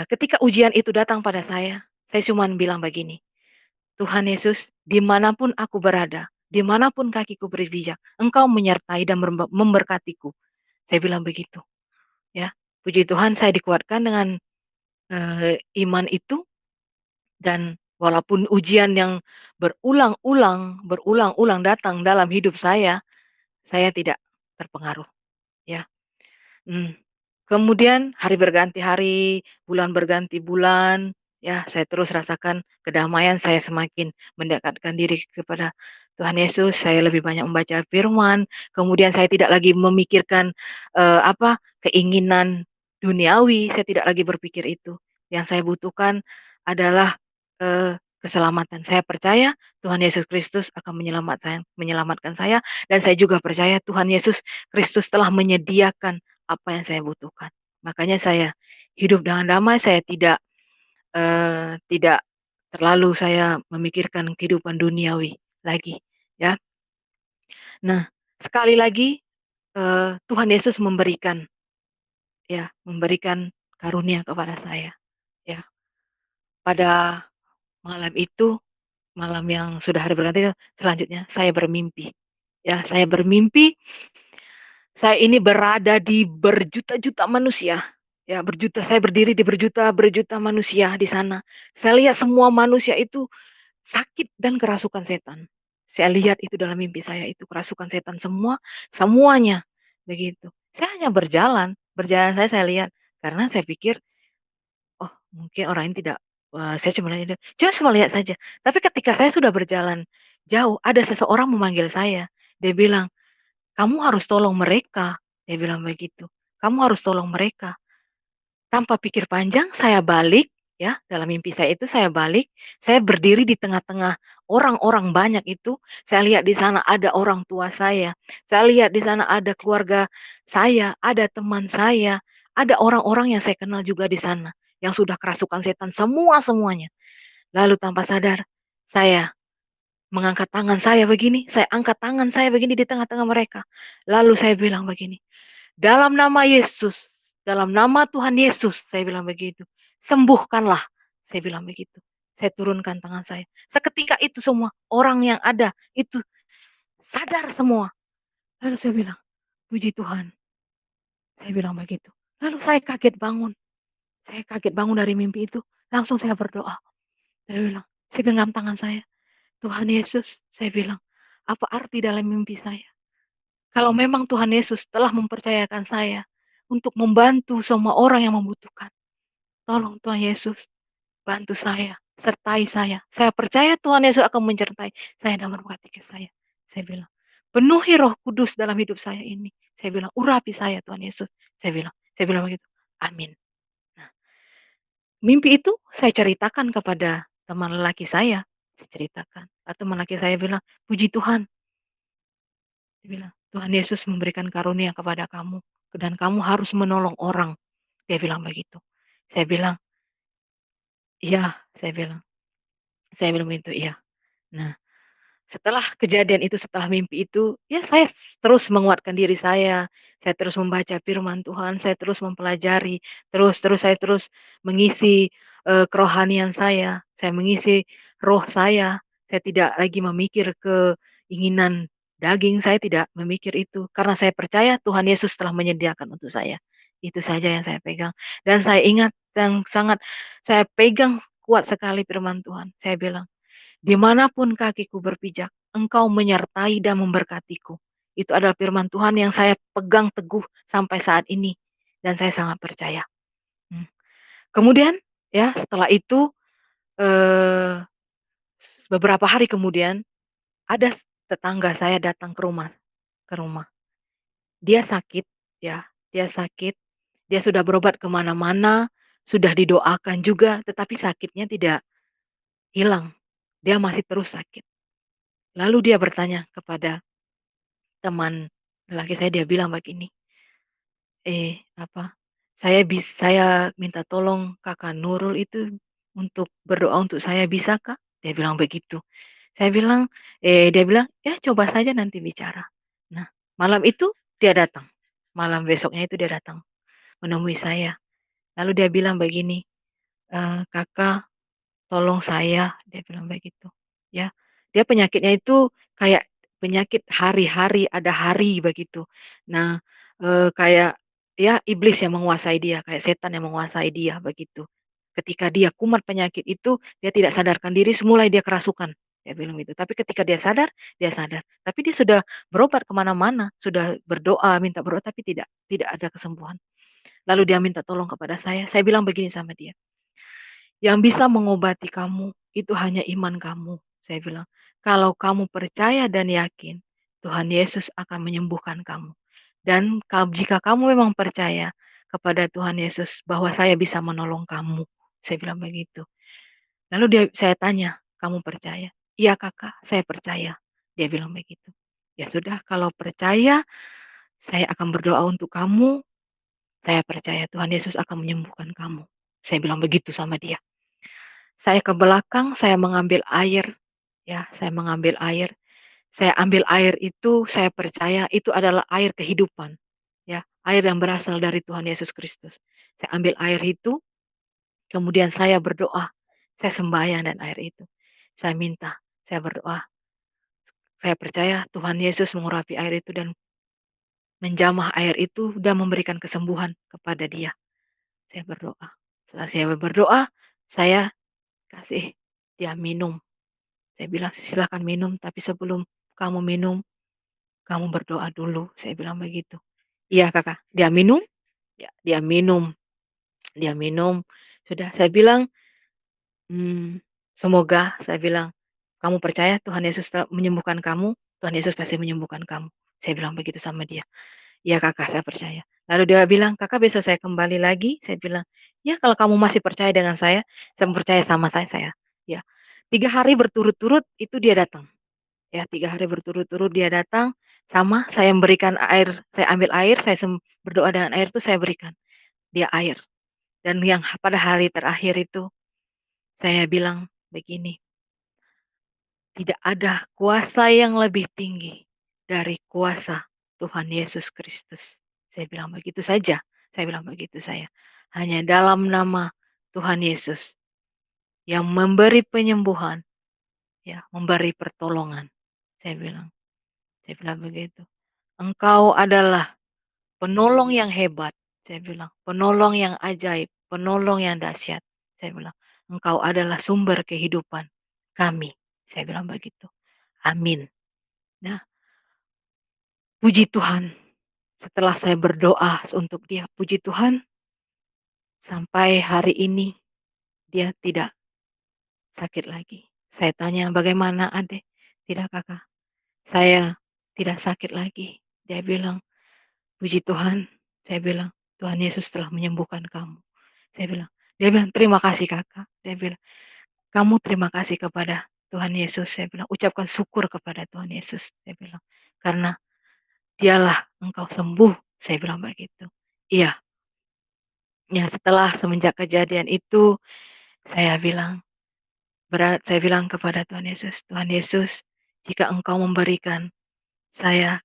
ketika ujian itu datang pada saya cuman bilang begini, "Tuhan Yesus, dimanapun aku berada, dimanapun kakiku berpijak, Engkau menyertai dan memberkatiku." Saya bilang begitu, ya. Puji Tuhan saya dikuatkan dengan, iman itu dan walaupun ujian yang berulang-ulang datang dalam hidup saya tidak terpengaruh, ya. Mmm, Kemudian hari berganti hari, bulan berganti bulan, ya saya terus rasakan kedamaian, saya semakin mendekatkan diri kepada Tuhan Yesus, saya lebih banyak membaca firman, kemudian saya tidak lagi memikirkan, keinginan duniawi, saya tidak lagi berpikir itu. Yang saya butuhkan adalah, keselamatan. Saya percaya Tuhan Yesus Kristus akan menyelamatkan saya, dan saya juga percaya Tuhan Yesus Kristus telah menyediakan apa yang saya butuhkan. Makanya saya hidup dengan damai, saya tidak tidak terlalu saya memikirkan kehidupan duniawi lagi, ya. Nah, sekali lagi, Tuhan Yesus memberikan karunia kepada saya, ya. Pada malam itu, malam yang sudah hari berganti, selanjutnya saya bermimpi, ya. Saya bermimpi, saya ini berada di berjuta-juta manusia, ya, saya berdiri di berjuta-berjuta manusia di sana. Saya lihat semua manusia itu sakit dan kerasukan setan. Saya lihat itu dalam mimpi saya itu kerasukan setan semua, semuanya, begitu. Saya hanya berjalan, berjalan saya lihat, karena saya pikir, "Oh, mungkin orang ini tidak," saya cuma nanya dia, cuma lihat saja. Tapi ketika saya sudah berjalan jauh, ada seseorang memanggil saya. Dia bilang, "Kamu harus tolong mereka," dia bilang begitu. "Kamu harus tolong mereka." Tanpa pikir panjang saya balik, ya, dalam mimpi saya itu saya balik, saya berdiri di tengah-tengah orang-orang banyak itu, saya lihat di sana ada orang tua saya lihat di sana ada keluarga saya, ada teman saya, ada orang-orang yang saya kenal juga di sana, yang sudah kerasukan setan semuanya. Lalu tanpa sadar, saya mengangkat tangan saya begini, saya angkat tangan saya begini di tengah-tengah mereka. Lalu saya bilang begini, dalam nama Yesus, dalam nama Tuhan Yesus, saya bilang begitu. Sembuhkanlah, saya bilang begitu. Saya turunkan tangan saya. Seketika itu semua orang yang ada itu sadar semua. Lalu saya bilang, puji Tuhan, saya bilang begitu. Lalu saya kaget bangun. Saya kaget bangun dari mimpi itu. Langsung saya berdoa. Saya bilang, saya genggam tangan saya. Tuhan Yesus, saya bilang, apa arti dalam mimpi saya? Kalau memang Tuhan Yesus telah mempercayakan saya untuk membantu semua orang yang membutuhkan, tolong Tuhan Yesus bantu saya, sertai saya. Saya percaya Tuhan Yesus akan menyertai saya dan memberkati saya. Saya bilang, penuhi Roh Kudus dalam hidup saya ini. Saya bilang, urapi saya Tuhan Yesus. Saya bilang begitu. Amin. Nah, mimpi itu saya ceritakan kepada teman lelaki saya. Saya ceritakan. Atau teman lelaki saya bilang, puji Tuhan. Dia bilang, Tuhan Yesus memberikan karunia kepada kamu. Dan kamu harus menolong orang. Dia bilang begitu. Saya bilang, iya, saya bilang begitu, iya. Nah, setelah kejadian itu, setelah mimpi itu, ya saya terus menguatkan diri saya terus membaca firman Tuhan, saya terus mempelajari, terus terus saya terus mengisi, kerohanian saya mengisi roh saya tidak lagi memikir keinginan daging, saya tidak memikir itu, karena saya percaya Tuhan Yesus telah menyediakan untuk saya. Itu saja yang saya pegang, dan saya ingat yang sangat saya pegang kuat sekali firman Tuhan, saya bilang, "Dimanapun kakiku berpijak, Engkau menyertai dan memberkatiku." Itu adalah firman Tuhan yang saya pegang teguh sampai saat ini, dan saya sangat percaya. Mmm. Kemudian, ya setelah itu, eee, beberapa hari kemudian, ada tetangga saya datang ke rumah. Dia sakit, ya, dia sakit, dia sudah berobat ke mana-mana, sudah didoakan juga, tetapi sakitnya tidak hilang, dia masih terus sakit. Lalu dia bertanya kepada teman lelaki saya, dia bilang begini, saya minta tolong Kakak Nurul itu untuk berdoa untuk saya, bisa Kak?" Dia bilang begitu. Dia bilang, "Ya coba saja nanti bicara." Nah, malam itu dia datang, malam besoknya itu dia datang menemui saya. Lalu dia bilang begini, "Kakak, tolong saya," dia bilang begitu, ya. Dia penyakitnya itu kayak penyakit hari-hari, ada hari begitu. Nah, kayak ya iblis yang menguasai dia, kayak setan yang menguasai dia begitu. Ketika dia kumat penyakit itu, dia tidak sadarkan diri, semulai dia kerasukan, dia bilang gitu. Tapi ketika dia sadar, dia sadar. Tapi dia sudah berobat ke mana-mana, sudah berdoa, minta berdoa, tapi tidak tidak ada kesembuhan. Lalu dia minta tolong kepada saya bilang begini sama dia, "Yang bisa mengobati kamu itu hanya iman kamu," saya bilang. "Kalau kamu percaya dan yakin, Tuhan Yesus akan menyembuhkan kamu. Dan jika kamu memang percaya kepada Tuhan Yesus bahwa saya bisa menolong kamu," saya bilang begitu. Lalu saya tanya, "Kamu percaya?" "Iya Kakak, saya percaya," dia bilang begitu. "Ya sudah, kalau percaya, saya akan berdoa untuk kamu, saya percaya Tuhan Yesus akan menyembuhkan kamu." Saya bilang begitu sama dia. saya ke belakang, saya mengambil air, ya, saya mengambil air. Saya ambil air itu, saya percaya itu adalah air kehidupan, ya, air yang berasal dari Tuhan Yesus Kristus. Saya ambil air itu, kemudian saya berdoa, saya sembahyang dan air itu. Saya minta, saya berdoa, saya percaya Tuhan Yesus mengurapi air itu dan menjamah air itu dan memberikan kesembuhan kepada dia. Saya berdoa. Setelah saya berdoa, saya kasih dia minum. Saya bilang, "Silakan minum, tapi sebelum kamu minum, kamu berdoa dulu," saya bilang begitu. "Iya, Kakak." Dia minum, ya, dia minum, dia minum. Sudah saya bilang, "Semoga," saya bilang, "kamu percaya Tuhan Yesus telah menyembuhkan kamu, Tuhan Yesus pasti menyembuhkan kamu." Saya bilang begitu sama dia. "Iya, Kakak, saya percaya." Lalu dia bilang, "Kakak, besok saya kembali lagi?" Saya bilang, "Ya, kalau kamu masih percaya dengan saya percaya sama saya." Ya, 3 hari berturut-turut itu dia datang. Ya, 3 hari berturut-turut dia datang, sama saya memberikan air, saya ambil air, berdoa dengan air itu saya berikan dia air. Dan yang pada hari terakhir itu, saya bilang begini, "Tidak ada kuasa yang lebih tinggi dari kuasa Tuhan Yesus Kristus." Saya bilang begitu saja, saya bilang begitu saya. Hanya dalam nama Tuhan Yesus yang memberi penyembuhan, ya, memberi pertolongan. Saya bilang begitu. "Engkau adalah penolong yang hebat," saya bilang, "penolong yang ajaib, penolong yang dahsyat." Saya bilang, "Engkau adalah sumber kehidupan kami." Saya bilang begitu. Amin. Nah, puji Tuhan, setelah saya berdoa untuk dia, puji Tuhan, sampai hari ini dia tidak sakit lagi. Saya tanya, "Bagaimana Adek?" "Tidak Kakak, saya tidak sakit lagi." Dia bilang, "Puji Tuhan," saya bilang, "Tuhan Yesus telah menyembuhkan kamu." Saya bilang, dia bilang, "Terima kasih Kakak." Dia bilang, "Kamu terima kasih kepada Tuhan Yesus." Saya bilang, "Ucapkan syukur kepada Tuhan Yesus." Saya bilang, "Karena dialah engkau sembuh." Saya bilang begitu. Iya, ya, setelah semenjak kejadian itu, saya bilang saya bilang kepada Tuhan Yesus, "Tuhan Yesus, jika Engkau memberikan saya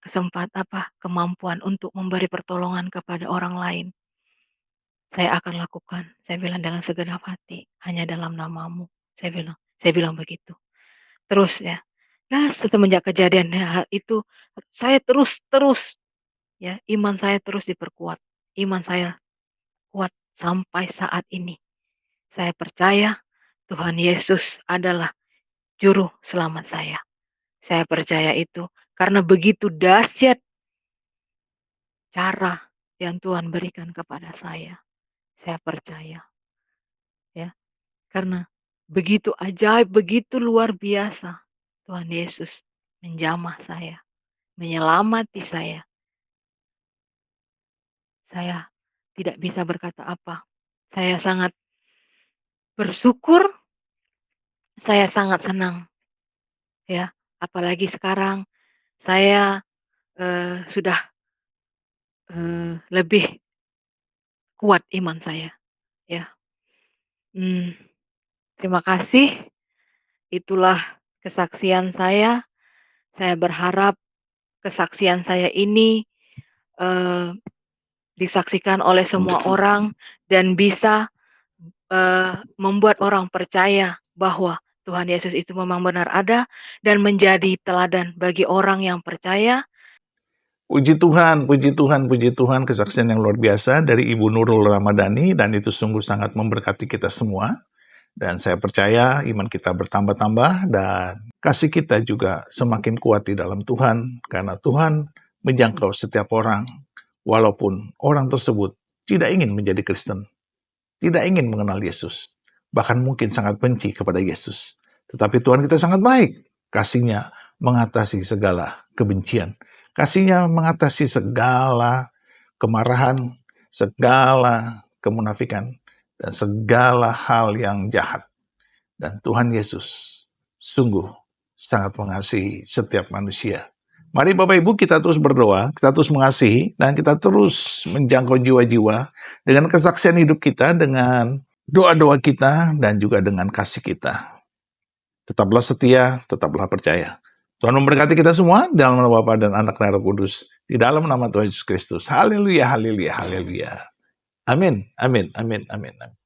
kemampuan untuk memberi pertolongan kepada orang lain, saya akan lakukan." Saya bilang, "Dengan segenap hati, hanya dalam namamu." Saya bilang begitu. Terus ya, nah semenjak kejadian itu, saya terus terus ya, iman saya terus diperkuat. Iman saya kuat sampai saat ini. Saya percaya Tuhan Yesus adalah juru selamat saya. Saya percaya itu karena begitu dahsyat cara yang Tuhan berikan kepada saya. Saya percaya, ya, karena begitu ajaib, begitu luar biasa Tuhan Yesus menjamah saya, menyelamati saya. Saya tidak bisa berkata apa. Saya sangat bersyukur, saya sangat senang, ya. Apalagi sekarang saya, sudah, lebih kuat iman saya, ya. Mmm, Terima kasih, itulah kesaksian saya. Saya berharap kesaksian saya ini, eee, disaksikan oleh semua orang dan bisa membuat orang percaya bahwa Tuhan Yesus itu memang benar ada dan menjadi teladan bagi orang yang percaya. Puji Tuhan, puji Tuhan, puji Tuhan, kesaksian yang luar biasa dari Ibu Nurul Ramadhani, dan itu sungguh sangat memberkati kita semua. Dan saya percaya iman kita bertambah-tambah dan kasih kita juga semakin kuat di dalam Tuhan, karena Tuhan menjangkau setiap orang, walaupun orang tersebut tidak ingin menjadi Kristen, tidak ingin mengenal Yesus, bahkan mungkin sangat benci kepada Yesus. Tetapi Tuhan kita sangat baik, kasih-Nya mengatasi segala kebencian, kasih-Nya mengatasi segala kemarahan, segala kemunafikan, dan segala hal yang jahat. Dan Tuhan Yesus sungguh sangat mengasihi setiap manusia. Mari Bapak Ibu kita terus berdoa, kita terus mengasihi, dan kita terus menjangkau jiwa-jiwa dengan kesaksian hidup kita, dengan doa-doa kita dan juga dengan kasih kita. Tetaplah setia, tetaplah percaya. Tuhan memberkati kita semua dalam nama Bapa dan Anak dan Roh Kudus. Di dalam nama Tuhan Yesus Kristus. Haleluya, haleluya, haleluya. Amin, amin, amin, amin, amin.